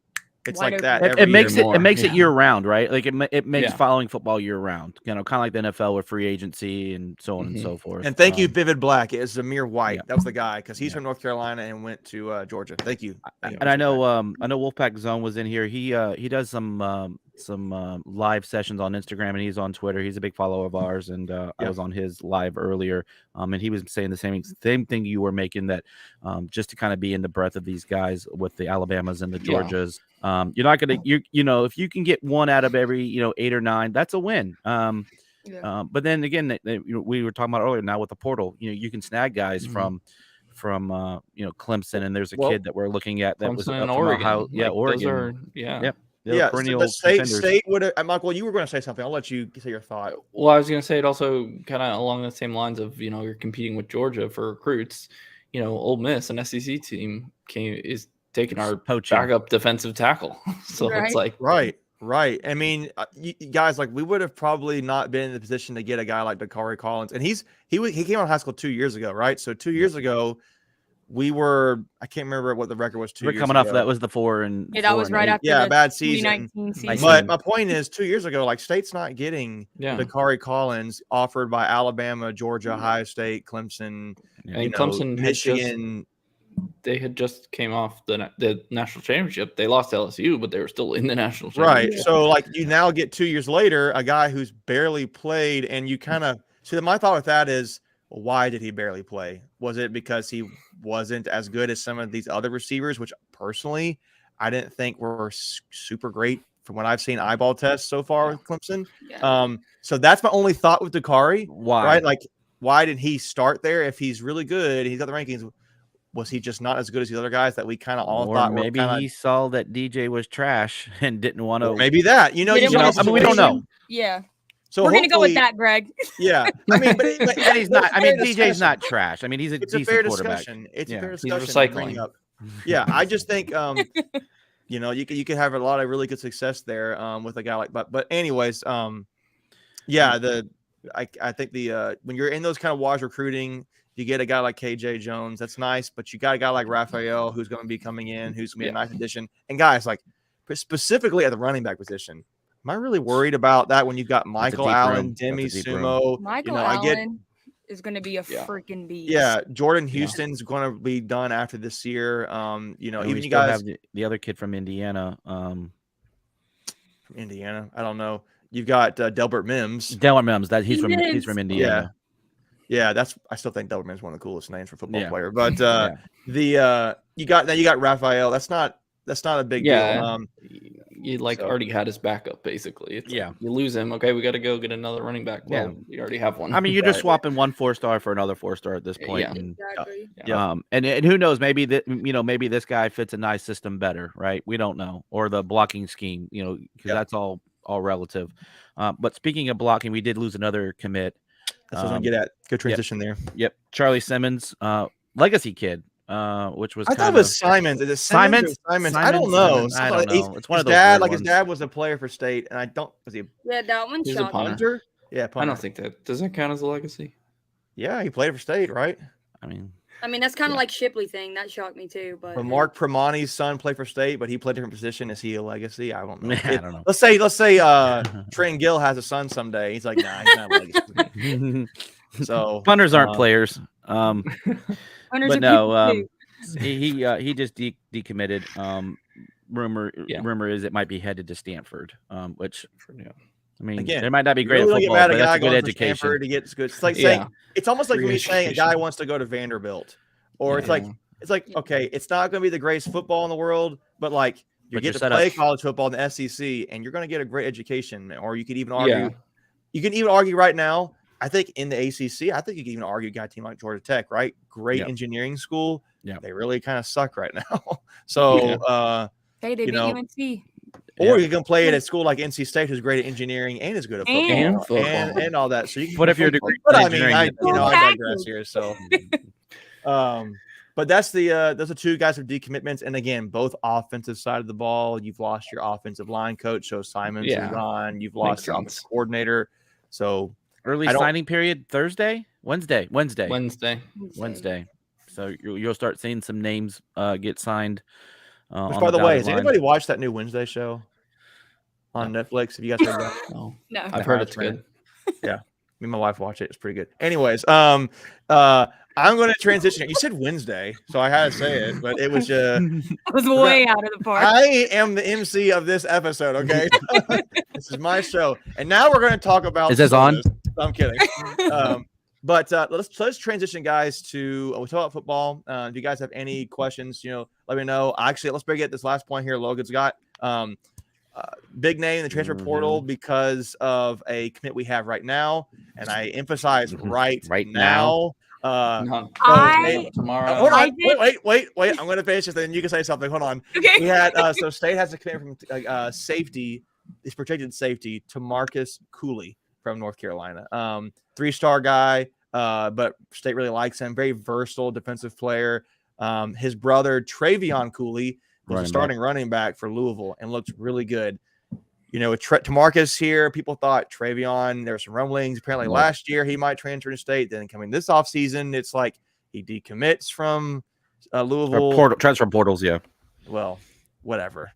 like that. It makes it year round, right? Like it makes following football year round. Kind of like the NFL with free agency and so on and so forth. And thank you, Vivid Black. It's Zamir White. That was the guy because he's from North Carolina and went to Georgia. Thank you. And I know Wolfpack Zone was in here. He does some live sessions on Instagram and he's on Twitter. He's a big follower of ours, and I was on his live earlier, and he was saying the same thing you were making, that just to kind of be in the breath of these guys with the Alabamas and the Georgias. You're not gonna if you can get 1 out of every 8 or 9, that's a win. But then again, we were talking about earlier, now with the portal, you can snag guys from Clemson, and there's a kid that we're looking at that was in Oregon. Oregon. So the state would have. Michael, you were going to say something. I'll let you say your thought. Well, I was going to say it also kind of along the same lines of you're competing with Georgia for recruits. Ole Miss, an SEC team, is taking our backup defensive tackle. So it's like right. I mean, you guys, like we would have probably not been in the position to get a guy like Dakari Collins, and he came out of high school 2 years ago, right? So 2 years ago. We were, I can't remember what the record was 2 years ago. We're coming off, that was the 4 and that was right after the bad season. season. But my point is 2 years ago, like State's not getting Dakari Collins offered by Alabama, Georgia, Ohio State, Clemson, Clemson, Michigan. They had just came off the national championship. They lost to LSU, but they were still in the national championship. Right. So like you now get 2 years later, a guy who's barely played, and you kind of see my thought with that is, why did he barely play? Was it because he wasn't as good as some of these other receivers, which personally I didn't think were super great from what I've seen eyeball tests so far with Clemson? So that's my only thought with Dakari. Why? Right? Like, why did he start there if he's really good? He's got the rankings. Was he just not as good as the other guys that we kind of all Or thought were maybe kind he saw that DJ was trash and didn't want to. maybe that, you Didn't know, want I mean, we don't know. Yeah. So We're gonna go with hopefully- that, Greg. Yeah, I mean, but And he's not. I mean, fair DJ's discussion. not trash. I mean, he's a It's a decent fair quarterback. discussion. It's Yeah. a fair He's discussion. to bring recycling. up. Yeah, I just think you know, you could have a lot of really good success there with a guy like but anyways, yeah, I think when you're in those kind of wise recruiting, you get a guy like KJ Jones, that's nice, but you got a guy like Raphael who's going to be coming in, who's going to be a nice addition. And guys, like specifically at the running back position, am I really worried about that when you've got Michael Allen, Demi Sumo? Michael Allen is going to be a freaking beast. Yeah, Jordan Houston's going to be done after this year. You know, And even we you still guys have the other kid from Indiana. from Indiana, I don't know. You've got Delbert Mims. Delbert Mims, that he's from Indiana. Yeah, I still think Delbert Mims is one of the coolest names for a football Yeah. player. But you got Raphael. That's not a big deal. You already had his backup basically. It's Yeah. like, you lose him. Okay, we got to go get another running back. Well, you already have one. I mean, you're just swapping one 4-star for another 4-star at this point. Yeah. And, Exactly. and who knows? Maybe maybe this guy fits a nice system better, right? We don't know, or the blocking scheme, because that's all relative. But speaking of blocking, we did lose another commit. That's what I'm gonna get at. Good transition there. Yep, Charlie Simmons, legacy kid, which was I thought it was Simons. Is it Simons? I don't know. I don't know. It's one of those dad, weird his ones. dad was a player for state, and I don't. Was he? Yeah, that one He's a shot. punter. Yeah, punter. I don't think that does that count as a legacy. Yeah, he played for state, right? I mean, that's kind of like Shipley thing. That shocked me too. But Mark Pramani's son played for state, but he played a different position. Is he a legacy? I don't know. I don't know. Let's say Trent Gill has a son someday. He's like, nah, he's not a legacy. So punters aren't players. Punters But are no, people too. he just decommitted. Rumor is it might be headed to Stanford, which I mean, Again, it might not be great you at really football, don't but get mad that's at a a guy good going for education. Stanford to get good. It's like saying it's almost like me saying a guy wants to go to Vanderbilt, or it's like okay, it's not going to be the greatest football in the world, but like you get to play college football in the SEC, and you're going to get a great education. Or you could even argue, right now. I think in the ACC, I think you can even argue, got a team like Georgia Tech, right? Great engineering school. Yeah, they really kind of suck right now. So, hey, they beat UNC. Or you can play it at a school like NC State, who's great at engineering and is good at football and all that. So you can. What if you're a degree? But I mean, I digress here. So, but that's those are two guys with decommitments, and again, both offensive side of the ball. You've lost your offensive line coach, so Simons is gone. You've lost your offensive coordinator. So early signing period Wednesday. So you'll start seeing some names get signed. Which, by the way, has anybody watched that new Wednesday show on Netflix? Have you guys heard that? No. I've heard it's good. Yeah. Me and my wife watch it. It's pretty good. Anyways, I'm going to transition. You said Wednesday, so I had to say it, but it was it was way out of the park. I am the MC of this episode, okay? This is my show. And now we're going to talk about Is this on? I'm kidding. But let's transition, guys, to we talk about football. If you guys have any questions, let me know. Actually, let's bring it this last point here. Logan's got big name in the transfer portal because of a commit we have right now, and I emphasize right now. Tomorrow. Hold on. Wait. I'm going to finish this, then you can say something. Hold on. Okay. We had so State has a commit from safety, is protected safety to Marcus Cooley from North Carolina. 3-star guy, but State really likes him. Very versatile defensive player. His brother Travion Cooley was a starting running back for Louisville and looked really good. With Tamarcus here, people thought Travion, there were some rumblings. Apparently last year he might transfer to State. Then coming this offseason, it's like he decommits from Louisville. Transfer portals, yeah. Well, whatever.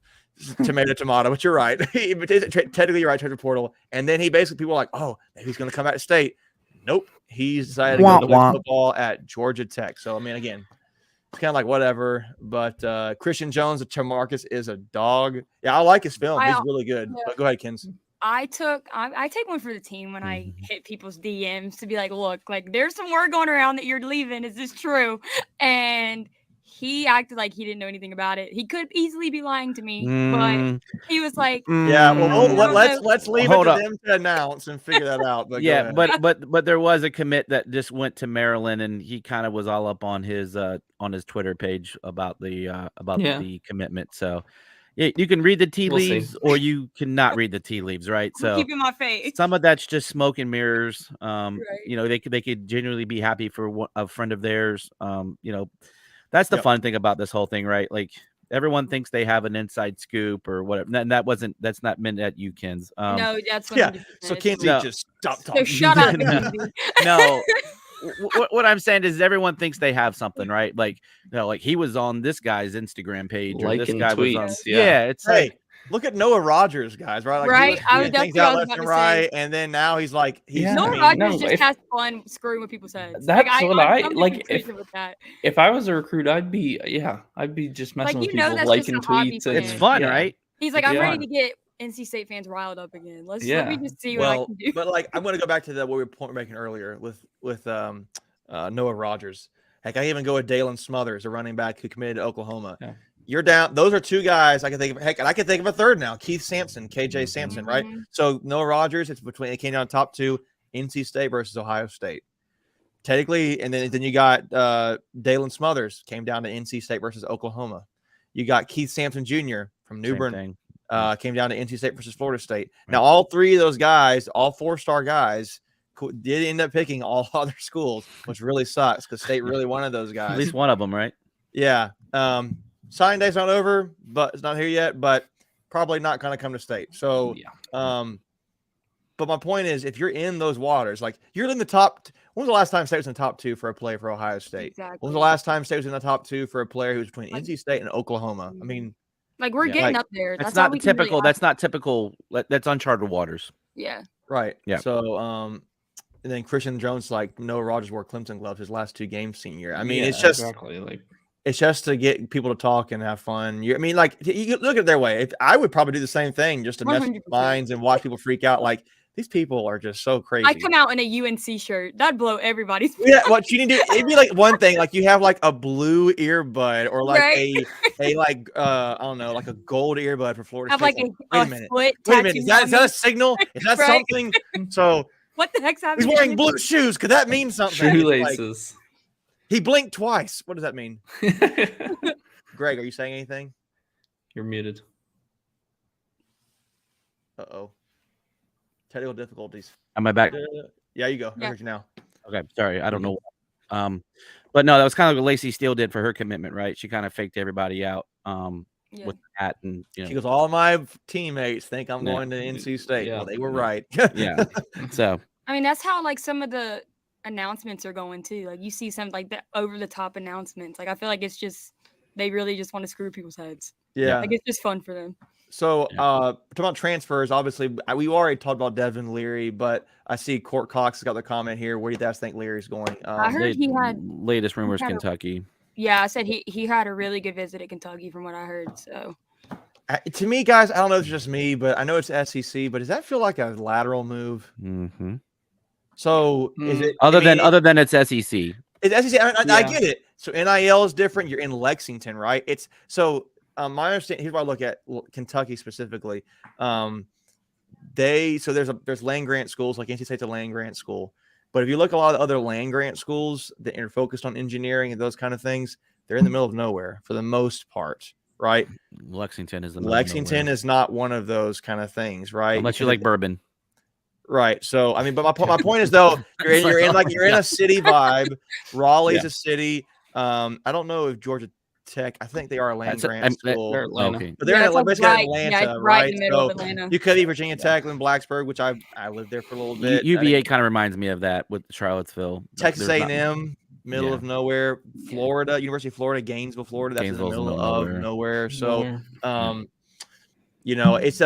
Tomato, but you're right. Technically, you're right, transfer portal. And then people are like, oh, maybe he's going to come out of State. Nope. He's decided to go to play football at Georgia Tech. So, I mean, again, it's kind of like whatever. But Christian Jones, Tamarcus, is a dog. Yeah, I like his film. He's really good. Yeah. But go ahead, Kens. I take one for the team when I hit people's DMs to be like, look, like there's some word going around that you're leaving. Is this true? And he acted like he didn't know anything about it. He could easily be lying to me, but Mm, he was like, Yeah, well, I don't know. let's leave Hold it to up. them to announce and figure that out. But go yeah, ahead. but there was a commit that just went to Maryland, and he kind of was all up on his Twitter page about the commitment. So you can read the tea We'll see. leaves, or you cannot read the tea leaves, right? I'm So keeping my face. some of that's just smoke and mirrors. Right. You know, they could genuinely be happy for a friend of theirs. You know, that's the fun thing about this whole thing, right? Like everyone thinks they have an inside scoop or whatever. And that's not meant at you, Kens. No, that's 100%. So Kinsey, No. just stop So talking. shut up, No. Kinsey. No. What I'm saying is everyone thinks they have something, right? Like, you know, like he was on this guy's Instagram page, or this Liking guy was on. tweets, Yeah, it's Hey, like, look at Noah Rogers, guys. Right? Like, Right? He I was was things definitely out what I was left about and to say. right, and then now he's like, Yeah. Noah I mean, Rogers no, just if- has fun screwing with people's heads. That's like, what I'm I totally like. consistent with that. If I was a recruit, I'd be just messing Like, with you know people, that's just liking a hobby tweets. for And, it's him. fun, yeah. right? He's like, I'm Yeah. ready to get NC State fans riled up again. Let me just see what I well, can do. but like I'm going to go back to what we were making earlier with Noah Rogers. Heck, I even go with Dalen Smothers, a running back who committed to Oklahoma. Yeah. You're down. Those are two guys I can think of. Heck, and I can think of a third now, Keith Sampson, KJ Sampson, right? Mhm. So Noah Rogers, it came down top two, NC State versus Ohio State. Technically, and then you got Dalen Smothers, came down to NC State versus Oklahoma. You got Keith Sampson Jr. from New Same Bern, thing. came down to NC State versus Florida State. Right. Now, all three of those guys, all 4-star guys, did end up picking all other schools, which really sucks because State really wanted those guys. At least one of them, right? Yeah. Signing day's not over, but it's not here yet, but probably not going to come to State. So, Yeah. but my point is, if you're in those waters, like you're in the top, when was the last time State was in the top two for a player for Ohio State? Exactly. When was the last time State was in the top two for a player who was between Like- NC State and Oklahoma? I mean, Like, we're Yeah. getting Like, up there. That's all not we the can really typical. ask. That's not typical. That's uncharted waters. Yeah. right. Yeah. So, and then Christian Jones, like Noah Rogers wore Clemson gloves his last two games senior. I mean, Yeah, it's just exactly like it's just to get people to talk and have fun. I mean, like you look at it their way. If I would probably do the same thing just to mess with 100%. minds and watch people freak out. Like these people are just so crazy. I come out in a UNC shirt. That'd blow everybody's. Yeah, what you need to do, it'd be like one thing, like you have like a blue earbud or like Right. a like I don't know, like a gold earbud for Florida Have State. like Wait a a minute. split. Wait a minute. Is that tattoo a signal? Is that Right. something? So What the heck's he's happening? wearing blue shoes. Could that mean something? It's like, shoelaces. he blinked twice. What does that mean? Greg, are you saying anything? You're muted. Uh-oh. Technical difficulties. Am I back? Yeah, you go. I Yeah. heard you now. Okay, sorry, I don't know. But no, that was kind of what Lacey Steele did for her commitment, right? She kind of faked everybody out Yeah. with that, and She goes, all my teammates think I'm Yeah. going to NC State. Yeah. Well, they were right. yeah. So I mean, that's how like some of the announcements are going too. Like you see some like the over the top announcements. Like I feel like it's just they really just want to screw people's heads. Yeah. Like it's just fun for them. So, Yeah. talking about transfers, obviously, we already talked about Devin Leary, but I see Court Cox has got the comment here. Where do you guys think Leary's going? I heard he had. latest rumors had a- Kentucky. Yeah, I said he had a really good visit at Kentucky from what I heard. So To me, guys, I don't know if it's just me, but I know it's SEC, but does that feel like a lateral move? Mm-hmm. So, is it Other I mean, than it's SEC. It's SEC. I Yeah. get it. So NIL is different. You're in Lexington, right? It's so. My understanding. Here's what I look at Kentucky specifically. There's land grant schools like NC State's a land grant school, but if you look at a lot of other land grant schools that are focused on engineering and those kind of things, they're in the middle of nowhere for the most part, right? Lexington is the Lexington is not one of those kind of things, right? unless you like bourbon. Right. So I mean, but my point is though, you're in a city vibe. Raleigh's Yeah. a city. I don't know if Georgia Tech. I think they are a land grant school, They're Atlanta. Okay. but they're yeah, in it's like basically right, Atlanta, yeah, it's right? in the middle So of Atlanta. you could be Virginia Tech in Blacksburg, which I lived there for a little bit. UVA kind of reminds me of that with Charlottesville. Like, Texas there's not- A&M, middle Yeah. of nowhere. Florida, University of Florida, Gainesville, Florida. That's Gainesville's in the in the middle of nowhere. nowhere. So. Nowhere. It's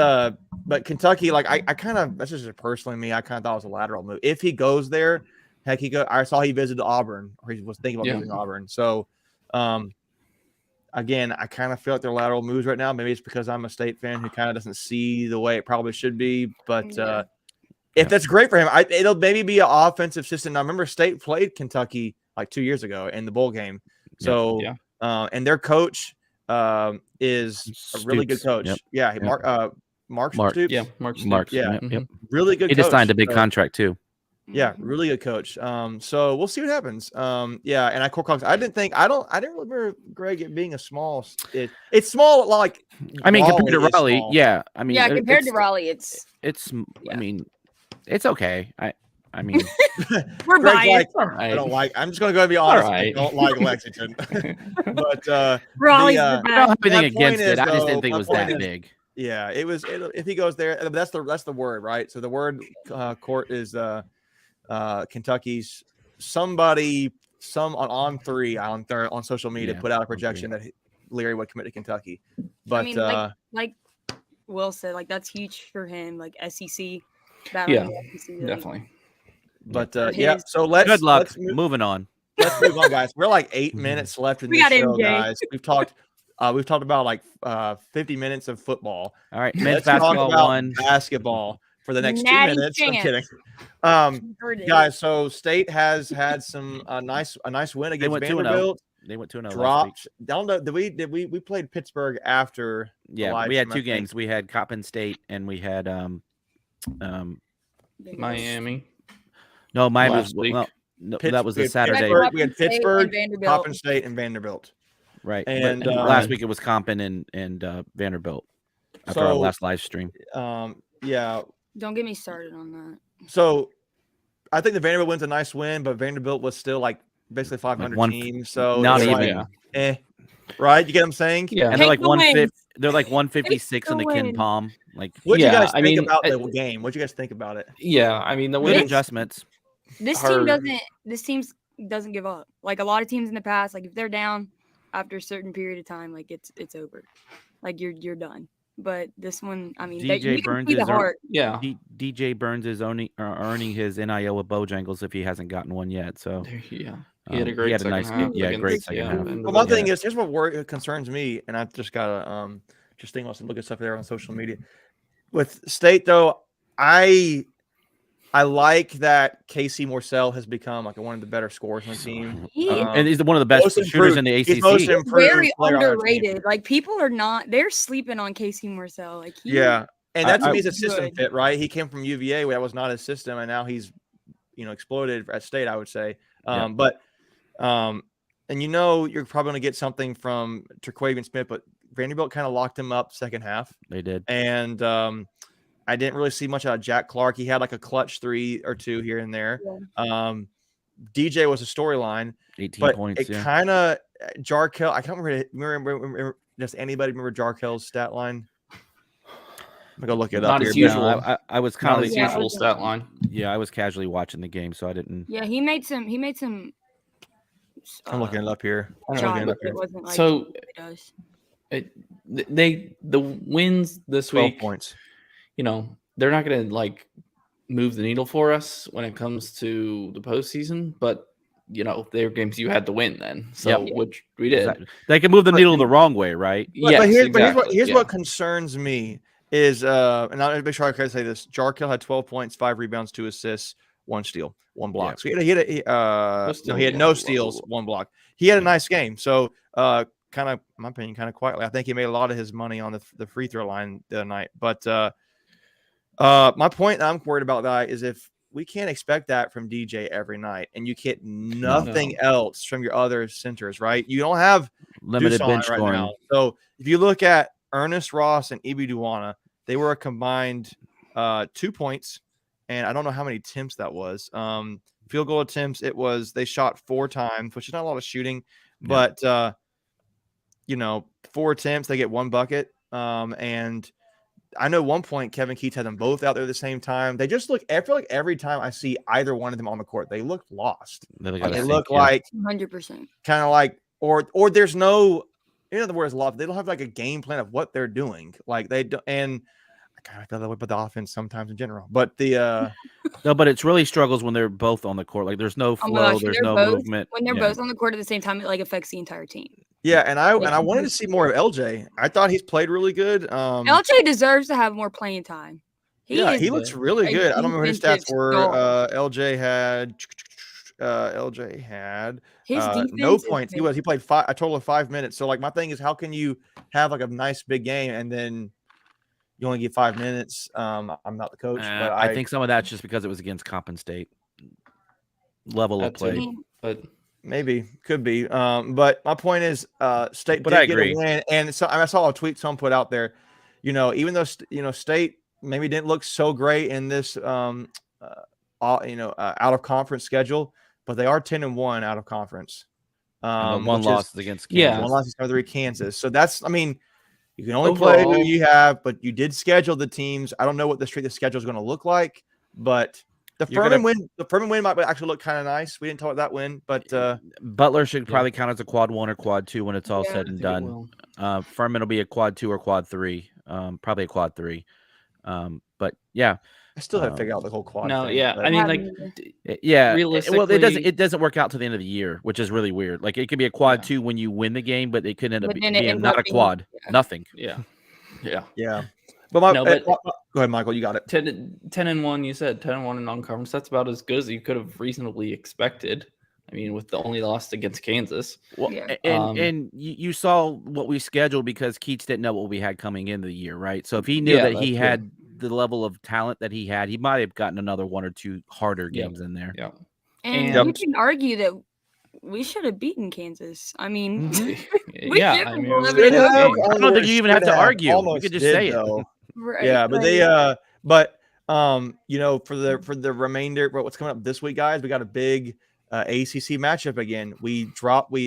but Kentucky, like I kind of, that's just personally me. I kind of thought it was a lateral move. If he goes there, heck, I saw he visited Auburn, or he was thinking about Yeah. visiting Auburn. So, again, I kind of feel like they're lateral moves right now. Maybe it's because I'm a State fan who kind of doesn't see the way it probably should be. But Yeah. if that's great for him, it'll maybe be an offensive system. Now, remember, State played Kentucky like 2 years ago in the bowl game. So Yeah. And their coach is a really good Stoops. coach. Yep. Yeah, Yep. Mark Mark. Stoops. Yeah, Mark Mark. Stoops. Yeah. Yep. Really good He coach. just signed a big So, contract too. yeah, Mhm. really good coach. So we'll see what happens. Yeah, and I didn't remember Greg it being a small. It's small, like I mean, compared to Raleigh is Raleigh, small. yeah. I mean, Yeah, compared to it's, Raleigh, it's it's. yeah. I mean, it's okay. I mean, we're Greg's biased. like, All right. I don't like. I'm just gonna go and be honest. right. I don't like Lexington, but Raleigh's the, the I don't have best. anything my point against is, it. I just though, didn't think it my was point that is- big. yeah, if he goes there, that's the word, right? So the word court is Kentucky's somebody on social media Yeah, put out a on three. projection that Leary would commit to Kentucky. But I mean, like Will said, like that's huge for him. Like SEC, battling Yeah, the SEC, like, definitely. yeah. his- So let's Good luck. Let's move, Moving on. let's move on, guys. We're like 8 minutes left in We this got show, MJ. guys. We've talked about like 50 minutes of football. All right, men's Let's talk basketball about won. basketball for the next 2 Natty minutes. I'm chance. kidding. Sure did. Guys, so State has had some a nice win They against went 2-0. Vanderbilt. They went 2-0 last week. Dropped. Don't know. We played Pittsburgh after? Yeah, live we had stream, I two think. games. We had Coppin State and we had Miami. no, Miami was Last week. well, no, Pitts- that was we the had Saturday, Pittsburgh, we Coppin had State and Pittsburgh, Vanderbilt. Coppin State, and Vanderbilt. right? and, But last week it was Coppin and Vanderbilt after our So, last live stream. Yeah. Don't get me started on that. So I think the Vanderbilt win's a nice win, but Vanderbilt was still like basically 500 one- team. So Not it's even. like, right? You get what I'm saying? Yeah. And they're like Take the wins. 150. They're like 156 in the the Ken wins. Palm. Like What do you Yeah, guys I think mean, about the game? What do you guys think about it? Yeah, I mean the good win. adjustments. This Hard. team doesn't give up. Like a lot of teams in the past, like if they're down after a certain period of time, like it's over. Like you're done. But this one, I mean, DJ you can Burns see the is heart. Yeah, DJ Burns is earning his NIL with Bojangles if he hasn't gotten one yet. So yeah. He had a great second nice half. game. Yeah, great against, second half. Vanderbilt. Well, my thing is, here's what concerns me, and I've just got to just think about some look at stuff there on social media. With State, though, I like that Casey Morsell has become like one of the better scorers on the team. He is and he's one of the best most shooters in the improved. He's most ACC. improved very player on our team. underrated. Like people are not. They're sleeping on Casey Morsell. Like Yeah, and that to I- me is a system Good. fit, right? He came from UVA, that was not his system, and now he's exploded at State, I would say. Yeah. But and you're probably going to get something from Terquavian Smith, but Vanderbilt kind of locked him up second half, They did. and I didn't really see much out of Jack Clark. He had like a clutch 3 or 2 here and there. DJ was a storyline, 18 but points. it Yeah. kind of Jarkel. I can't remember. Does anybody remember Jarkel's stat line? I'm gonna go look it Not up as here. usual. I was Not kind his of Yeah, usual stat line. yeah. I was casually watching the game, so I didn't. Yeah, he made some. I'm looking it up here. I don't shots, know. but it wasn't like So he does. the wins this 12 week, points. they're not going to like move the needle for us when it comes to the postseason, but they're games you had to win then. So Yep. which we did. Exactly. They can move the needle the wrong way, right? But here's exactly. here's Yeah. what concerns me is and I'll make sure I can say this. Jarkel had 12 points, 5 rebounds, 2 assists, 1 steal, 1 block. So he had no steals, 1 block. He had a nice game. So kind of, in my opinion, kind of quietly. I think he made a lot of his money on the free throw line the other night. But my point I'm worried about that is if we can't expect that from DJ every night, and you get nothing else from your other centers, right? You don't have Limited Deuce bench on right scoring. now. So if you look at Ernest Ross and Ibi Duana, they were a combined 2 points, and I don't know how many attempts that was. Field goal attempts, they shot 4 times, which is not a lot of shooting, but 4 attempts, they get 1 bucket. And I know 1 point Kevin Keats had them both out there at the same time. They just I feel like every time I see either one of them on the court, they look lost. They look, They look like 100%. kind of like, or there's no, in other words, lost. They don't have like a game plan of what they're doing. Like they do, and I kind of feel that way about the offense sometimes in general. But no, but it's really struggles when they're both on the court. Like there's no Oh flow, my gosh, there's they're no both- movement. When they're Yeah. both on the court at the same time, it like affects the entire team. yeah, and I wanted to see more of LJ. I thought he's played really good. LJ deserves to have more playing time. He is looks really a good. I don't remember what his defensive stats were. star. LJ had LJ had His no defense is points. amazing. He played a total of 5 minutes. So like my thing is, how can you have like a nice big game and then you only get 5 minutes? I'm not the coach, but I think some of that's just because it was against Coppin State. Level of That play. too, but maybe could be. But my point is, State But did I get agree. a win, and so I saw a tweet someone put out there. Even though State maybe didn't look so great in this out of conference schedule, but they are 10-1 out of conference. And the one which loss is against Yeah. Kansas. one loss against Northern Kansas. So that's, I mean, you can only play who Overall- you have, but you did schedule the teams. I don't know what the strength of schedule is going to look like, but the You're Furman gonna- win, might actually look kind of nice. We didn't talk about that win, but Butler should Yeah. probably count as a quad 1 or quad 2 when it's all Yeah. said I and think it done. will. Furman will be a quad 2 or quad 3. Probably a quad 3. But yeah, I still have to figure out the whole quad No, thing. yeah, but- I mean, Yeah, like, me neither. yeah. Well, realistically- it doesn't work out to the end of the year, which is really weird. Like it could be a quad Yeah. 2 when you win the game, but it could end up But then it being ends not up a quad, being- nothing. yeah. yeah. But No, but- go ahead, Michael. You got it. 10-1. You said 10-1 in non-conference. That's about as good as you could have reasonably expected. I mean, with the only loss against Kansas. Well, Yeah. and you saw what we scheduled because Keats didn't know what we had coming into the year, right? So if he knew Yeah, that he that's had the level of talent that he had, he might have gotten another 1 or 2 harder Yep. games in there. Yeah. And And- you can argue that we should have beaten Kansas. I mean, We Yeah. should I have mean, won it was a that good game. game. I don't think you even have to argue. You Almost could just did, say it. though. right, Yeah, but like, they for the remainder, what's coming up this week, guys, we got a big ACC matchup again.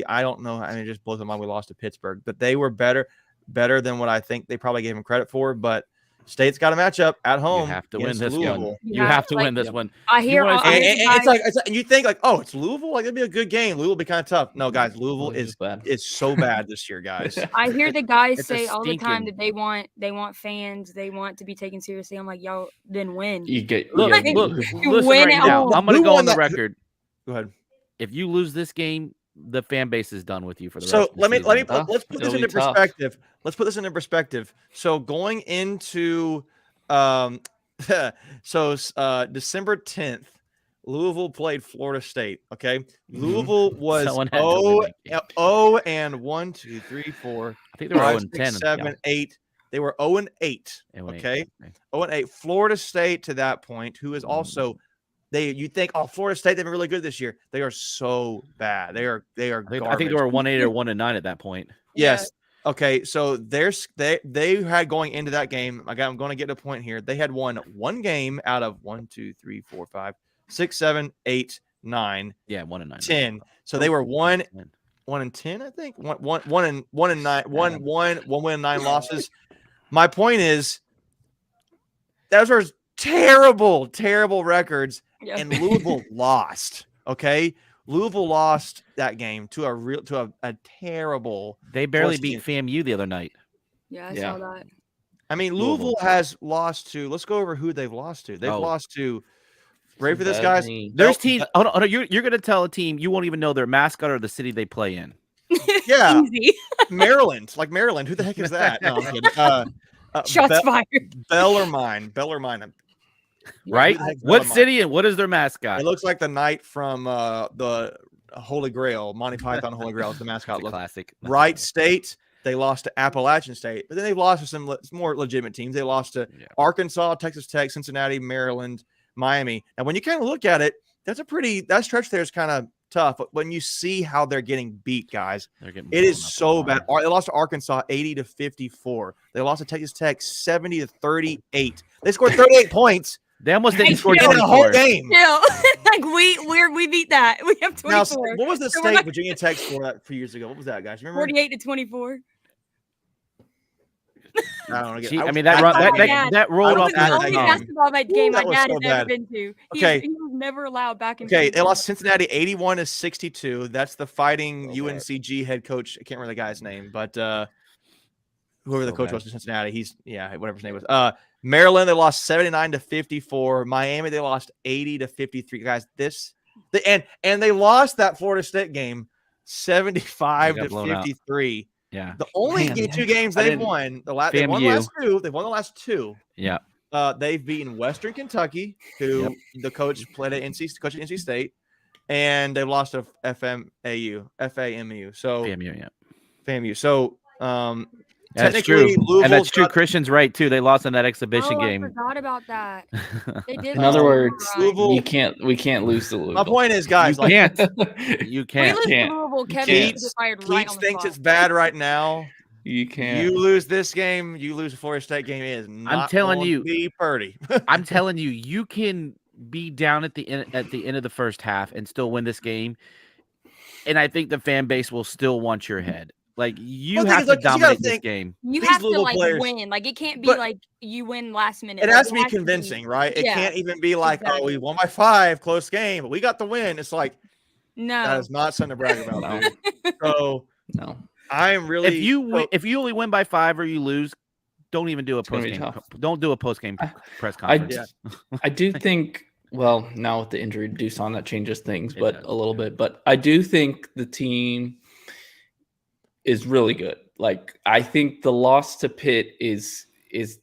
I don't know, I mean, it just blows my mind we lost to Pittsburgh, but they were better than what I think they probably gave them credit for. But State's got a matchup at home. You have to win against this Louisville. one. You You have have to, to win like- this Yep. one. I hear, wanna all, see- I hear And the it's guys- like, and you think like, oh, it's Louisville, like it'd be a good game. Louisville will be kind of tough. No, guys, Louisville Louisville's is bad. it's so bad this year, guys. I hear the guys it's a say all the time stinking- that they want fans, they want to be taken seriously. I'm like, y'all didn't win. You get Look, Like, look, you listen win right at now. home. I'm going Who to go won on the that- record. Go ahead. If you lose this game, the fan base is done with you for the So rest of the let me season. Tough. let's put this It'll be into tough. perspective. Let's put this into perspective. So going into December 10th, Louisville played Florida State. Okay, Louisville was Someone had to win that game. 1, 2, 3, 4, I think they were 5, 0 6, 10. 7, 8. They were 0-8. Okay, 0-8. Florida State to that point, who is also you think, oh, Florida State, they've been really good this year. They are so bad. They are I think garbage. they were 1-8 or 1-9 at that point. Yes. Okay. So they had going into that game. I'm going to get to a point here. They had won one game out of 1, 2, 3, 4, 5, 6, 7, 8, 9, Yeah, 1-9. 10. So they were 1-10, I think. 1-9, 1 win and 9 losses. My point is, those are terrible records, Yeah. and Louisville lost. Okay. Louisville lost that game to a terrible. They barely Forced beat FAMU the other night. Yeah, I Yeah. saw that. I mean, Louisville. Louisville has lost to. Let's go over who they've lost to. They've Oh. lost to. Ready for Some this, bad guys? teams. There's Nope. teams. Hold on, you're going to tell a team you won't even know their mascot or the city they play in. Yeah, Easy. Maryland. Like Maryland. Who the heck is that? No, I'm kidding. Shots fired. Bellarmine. Right? Who the heck's What Bellarmine? city and what is their mascot? It looks like the knight from the Holy Grail, Monty Python Holy Grail is the mascot. It's a Look. classic. Wright State, they lost to Appalachian State, but then they've lost to some more legitimate teams. They lost to Yeah. Arkansas, Texas Tech, Cincinnati, Maryland, Miami. And when you kind of look at it, that stretch there is kind of tough. But when you see how they're getting beat, guys, They're getting it is blown up so on bad. fire. They lost to Arkansas 80-54. They lost to Texas Tech 70-38. They scored 38 points They almost didn't Thank score you. in the whole 24. game. Yeah, like we beat that. We have Now, 24. what was the So we're state not- Virginia Tech score that a few years ago? What was that, guys? You remember? 48-24. I don't know. Gee, I mean, that rolled It off was the the at her only that tongue. basketball game that my was dad so has ever bad. been to. Okay. He was never allowed back in. Okay, they Virginia. lost Cincinnati 81-62. That's the fighting So bad. UNCG head coach. I can't remember the guy's name, but whoever the So coach bad. was in Cincinnati, whatever his name was. Maryland, they lost 79-54. Miami, they lost 80-53. Guys, and they lost that Florida State game 75-53. Yeah. The only Man, two games I they've didn't- won, they won the FAMU. last two. They've won the last two. Yeah. They've beaten Western Kentucky, who Yep. the coach played at NC State, and they lost to FAMU. So FAMU, yeah. FAMU. So That's technically, true. And that's true. got, Christian's right too. They lost in that exhibition Oh, I game. forgot about that. They did. In other lose. words, You're right. we can't lose to Louisville. my point is, guys, like can't. You We can't. lose to can't. Louisville. Kevin can't. gets fired right Keats on the thinks spot. it's bad right now. You can't. You lose this game, you lose a Florida State game. It is not telling going you. to be pretty. I'm telling you, you can be down at the end of the first half and still win this game, and I think the fan base will still want your head. Like you have to dominate this game. You These have to Louisville like players- win. Like it can't be But- like you win last minute. It Like, has to be convincing, right? It yeah, can't even be like, oh, we exactly. won by 5, close game, but we got the win. It's like that No. is not something to brag about. No. Dude. So No. I'm really If you only win by 5 or you lose, don't even do a gonna post be game. tough. Don't do a post game press I conference. I do think. Well, now with the injury to Doosan, that changes things, It but does, a little bit. But I do think the team is really good. Like I think the loss to Pitt is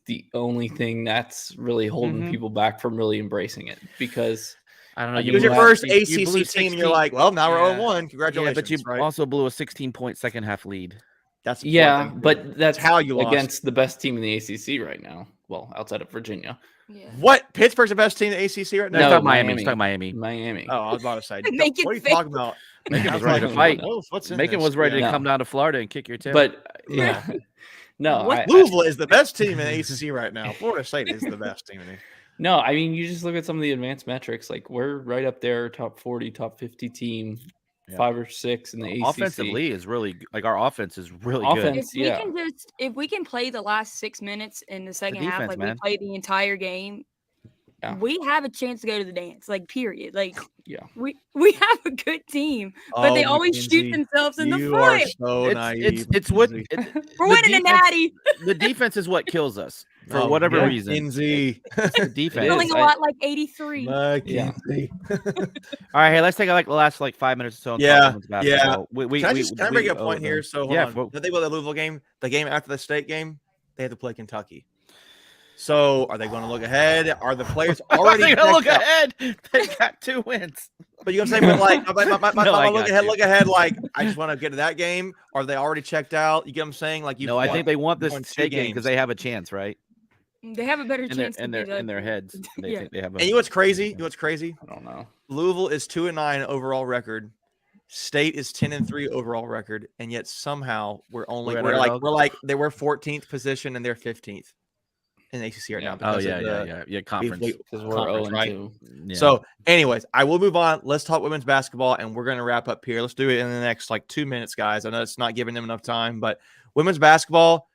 the only thing that's really holding Mhm. people back from really embracing it because I don't know. It it was your blew first you blew ACC team, and you're 16 like, well, now we're Yeah. 0-1. Yeah, Congratulations. but you right? also blew a 16-point second half lead. That's yeah, important. but that's how you lost. against the best team in the ACC right now. Well, outside of Virginia, Yeah. What? Pittsburgh's the best team in the ACC right No, now? he's No, talking Miami. Miami. He's talking Miami. Miami. Oh, I was about to say. Make it what are you fake. talking about? Macon I was was ready to like, fight. What's in Macon this? was ready Yeah. to No. come down to Florida and kick your tail. But yeah, no, What? Louisville is the best team in the ACC right now. Florida State is the best team in the no. I mean, you just look at some of the advanced metrics. Like we're right up there, top 40, top 50 team, Yeah. 5 or 6 in the ACC. Offensively is really like our offense is really Offense. good. If we can play the last 6 minutes in the second half defense, like man. we play the entire game, Yeah. we have a chance to go to the dance. Like period. Like Yeah. we have a good team, but they always shoot Mackenzie, themselves in the You are foot. so naive. It's what Mackenzie. We're the winning a defense- natty. The defense is what kills us for Oh, whatever yeah. reason. Mackenzie. It's the It defense. is. Feeling a lot like 83. Mackenzie. All right, hey, let's take like the last 5 minutes or so. And talk Yeah, women's basketball. Can I bring a point here? So hold yeah, on. The thing about the Louisville game, the game after the state game, they had to play Kentucky. So are they going to look ahead? Are the players already They gotta look checked out? ahead. They got 2 wins. But you know what I'm saying? But like, my No, I look got you. ahead. Like, I just want to get to that game. Are they already checked out? You get what I'm saying? Like, you. No, I think they want this won 2 state game because games. they have a chance, right? They have a better In chance to beat their us. heads, they Yeah. think they have. And you know what's crazy? You know what's crazy? I don't know. Louisville is 2-9 overall record. State is 10-3 overall record, and yet somehow we're they were 14th position and they're 15th in the ACC right now. Oh because of yeah. Conference. Because we're Conference, 0 right? 2. Yeah. So, anyways, I will move on. Let's talk women's basketball, and we're going to wrap up here. Let's do it in the next 2 minutes, guys. I know it's not giving them enough time, but women's basketball,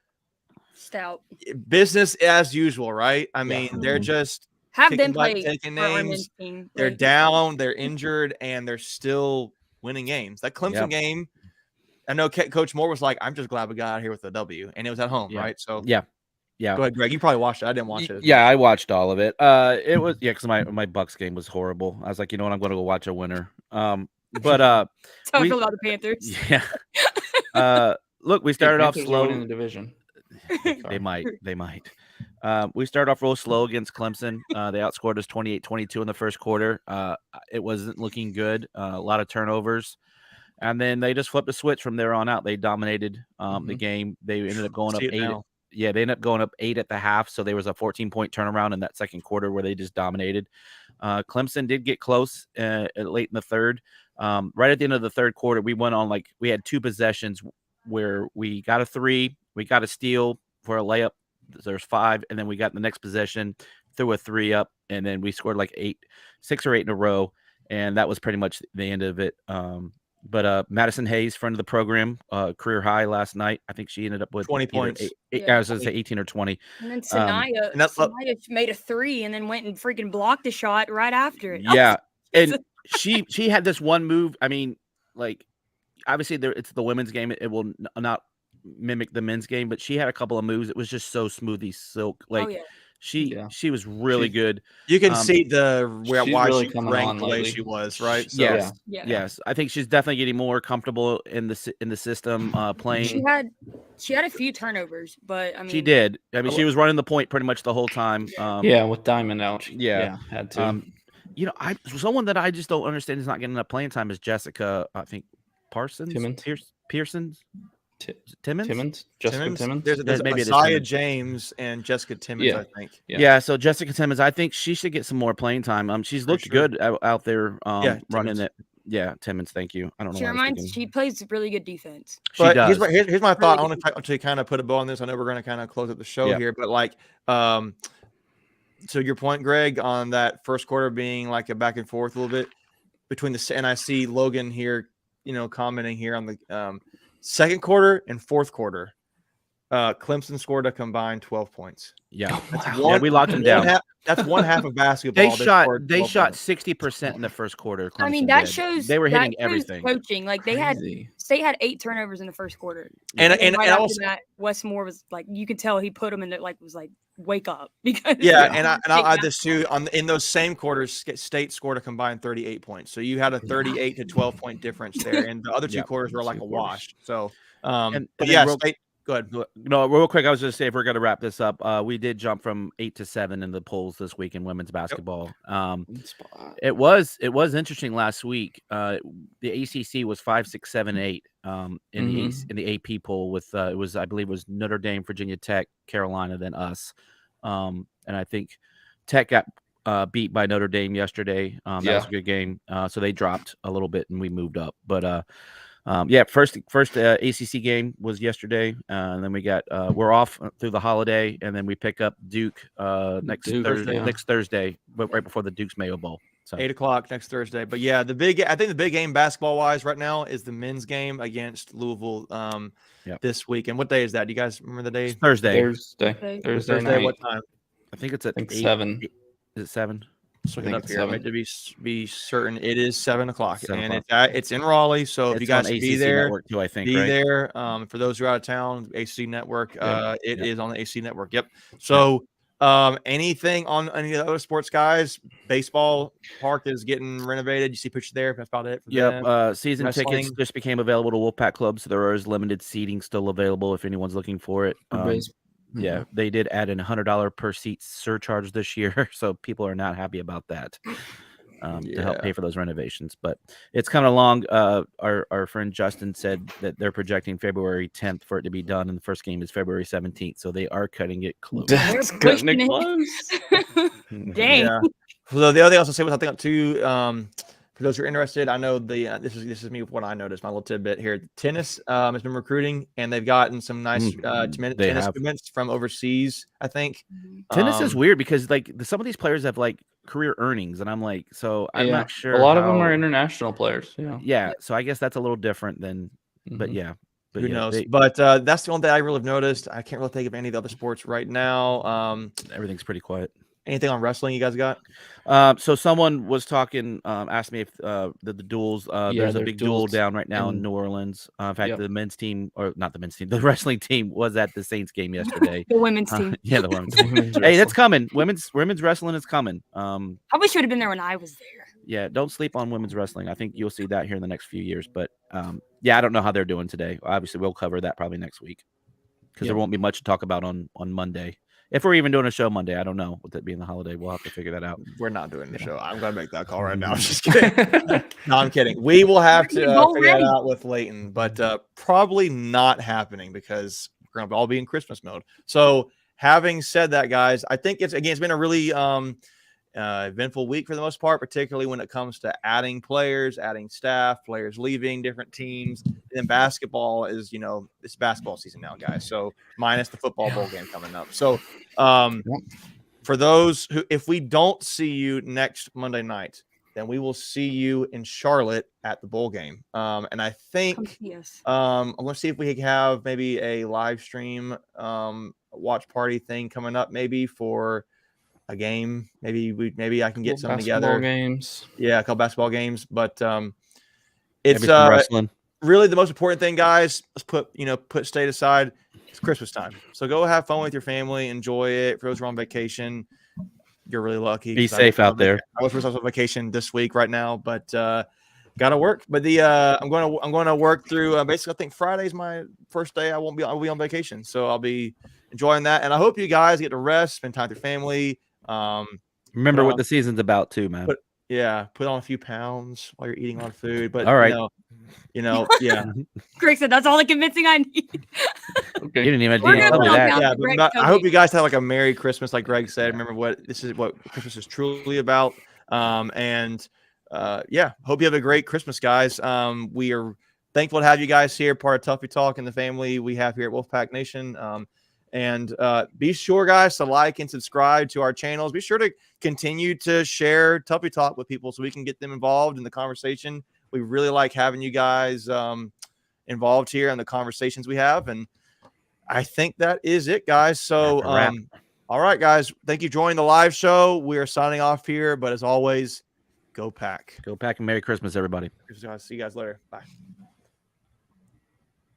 Stout. business as usual, right? I mean, they're just Have Kicking them butt, play taking for our names. men's team. they're Like, down, they're injured, and they're still winning games. That Clemson game, I know Coach Moore was like, "I'm just glad we got out here with a W," and it was at home, Yeah. right? So, Yeah. Go ahead, Greg. You probably watched it. I didn't watch it. Yeah, I watched all of it. It was because my Bucks game was horrible. I was like, you know what, I'm going to go watch a winner. But That's how I we- feel about the Panthers. yeah. Look, we started off Panthers are slow. winning the division. They might. We started off real slow against Clemson. They outscored us 28-22 in the first quarter. It wasn't looking good. A lot of turnovers. And then they just flipped the switch from there on out. They dominated the game. They ended up going up See it 8. now. Yeah, they ended up going up 8 at the half. So there was a 14-point turnaround in that second quarter where they just dominated. Clemson did get close late in the third. Right at the end of the third quarter, we went on we had 2 possessions where we got a 3, we got a steal for a layup. There's 5, and then we got the next possession, threw a 3 up, and then we scored 6 or 8 in a row, and that was pretty much the end of it. But Madison Hayes, friend of the program, career high last night. I think she ended up with 20 either points. Yeah. I was going to say 18 or 20. And then Sanaya made a 3 and then went and freaking blocked a shot right after it. Yeah, and she had this one move. I mean, obviously it's the women's game. It will not mimic the men's game, but she had a couple of moves. It was just so smoothie silk. She was really good. You can see she's why really she coming ranked on the way lately. she was, right? So, Yes. Yeah. Yes, I think she's definitely getting more comfortable in the system playing. She had a few turnovers, but I mean She did. I mean, she was running the point pretty much the whole time. Yeah, with Diamond out. Yeah. Had to. Someone that I just don't understand is not getting enough playing time is Jessica. I think Parsons, Timmons? Pearsons, Ti- Timmons. Jessica Timmons. There's Maybe it is Isaiah Timmons. James and Jessica Timmons, Yeah. I think. Yeah. So Jessica Timmons, I think she should get some more playing time. She's For looked sure. good out there. Yeah, Running Timmons. it. Yeah, Timmons. Thank you. I don't know. She why I was reminds. thinking. She plays really good defense. She But does. here's my thought. I Really want to kind of put a bow on this. I know we're going to kind of close up the show Yeah. here, but like, so your point, Greg, on that first quarter being like a back and forth a little bit between and I see Logan here, commenting here on the second quarter and fourth quarter. Clemson scored a combined 12 points. Yeah. Wow. We locked them down. That's one half of basketball. They shot 60% in the first quarter. I mean, Clemson that did. shows they were hitting that shows everything. coaching. Like Crazy. State had 8 turnovers in the first quarter, And then right after also, that, Westmore was like, you could tell he put him in it, like was like, wake up, because and I'll add this too. In those same quarters, State scored a combined 38 points. So you had a 38 to 12 point difference there, and the other two quarters were like a wash. So, State. Go ahead. No, real quick, I was going to say, if we're going to wrap this up, we did jump from 8 to 7 in the polls this week in women's basketball. It was interesting last week. The ACC was 5, 6, 7, 8 in the AP poll with I believe it was Notre Dame, Virginia Tech, Carolina, then us. And I think Tech got beat by Notre Dame yesterday. That was a good game. So they dropped a little bit and we moved up, but first ACC game was yesterday, and then we got we're off through the holiday, and then we pick up Duke next Thursday, but right before the Duke's Mayo Bowl. So 8:00 next Thursday. But yeah, I think the big game basketball wise right now is the men's game against Louisville this week. And what day is that? Do you guys remember the day? It's Thursday night. What time? I think it's at 7. Is it 7? Let's look it up here. To be certain, it is 7:00, 7 and it's in Raleigh. So if you guys be there, network too, I think, be right? there. For those who are out of town, AC Network. It is on the AC Network. Yep. So, anything on any of the other sports, guys? Baseball park is getting renovated. You see pictures there. That's about it. Season Wrestling. tickets just became available to Wolfpack clubs. So there is limited seating still available if anyone's looking for it. Yeah, they did add a $100 per seat surcharge this year, so people are not happy about that to help pay for those renovations. But it's kind of long. Our friend Justin said that they're projecting February 10th for it to be done, and the first game is February 17th, so they are cutting it close. That's cutting it close. Dang. Yeah. So the other thing I also say was I think too. For those who are interested, I know this is me with what I noticed. My little tidbit here: tennis has been recruiting, and they've gotten some nice tennis movements from overseas. I think tennis is weird because like some of these players have like career earnings, and I'm like, so I'm not sure. A lot of them are international players. Yeah. So I guess that's a little different than, but yeah. But who knows? But that's the one thing I really have noticed. I can't really think of any of the other sports right now. Everything's pretty quiet. Anything on wrestling you guys got? So someone was talking, asked me if the duels, there's a big duel down right now in New Orleans. In fact, the men's team, or not the men's team, the wrestling team was at the Saints game yesterday. The women's team. The women's team. Hey, that's coming. Women's wrestling is coming. I wish you would have been there when I was there. Yeah, don't sleep on women's wrestling. I think you'll see that here in the next few years. But I don't know how they're doing today. Obviously, we'll cover that probably next week because there won't be much to talk about on Monday. If we're even doing a show Monday, I don't know. With it being the holiday, we'll have to figure that out. We're not doing the show. I'm going to make that call right now. I'm just kidding. No, I'm kidding. We will have to figure that out with Leighton, but probably not happening because we're going to all be in Christmas mode. So having said that, guys, I think it's been a really eventful week for the most part, particularly when it comes to adding players, adding staff, players leaving different teams. And basketball is, it's basketball season now, guys. So minus the football bowl game coming up. So for those who, if we don't see you next Monday night, then we will see you in Charlotte at the bowl game. And I think I'm going to see if we can have maybe a live stream watch party thing coming up, maybe for a game. Maybe I can get some together. Games. Yeah, a couple basketball games. But it's wrestling. Really the most important thing, guys. Let's put state aside. It's Christmas time, so go have fun with your family, enjoy it. For those who are on vacation, you're really lucky. Be safe out there. I was on vacation this week right now, but gotta work. But I'm going to work through. Basically, I think Friday's my first day. I'll be on vacation, so I'll be enjoying that. And I hope you guys get to rest, spend time with your family. Remember what the season's about too, man. Yeah, put on a few pounds while you're eating a lot of food. But All right. Yeah. Greg said that's all the convincing I need. You Okay. didn't even We're need to gonna tell me put on that. pounds. Yeah, Greg but told I hope me. you guys have like a Merry Christmas, like Greg said. Remember what Christmas is truly about. Yeah, hope you have a great Christmas, guys. We are thankful to have you guys here, part of Tuffy Talk and the family we have here at Wolfpack Nation. And be sure, guys, to like and subscribe to our channels. Be sure to continue to share Tuffy Talk with people so we can get them involved in the conversation. We really like having you guys involved here in the conversations we have. And I think that is it, guys. So, That's a wrap. all right, guys. Thank you for joining the live show. We are signing off here. But as always, go Pack. Go Pack and Merry Christmas, everybody. See you guys later. Bye.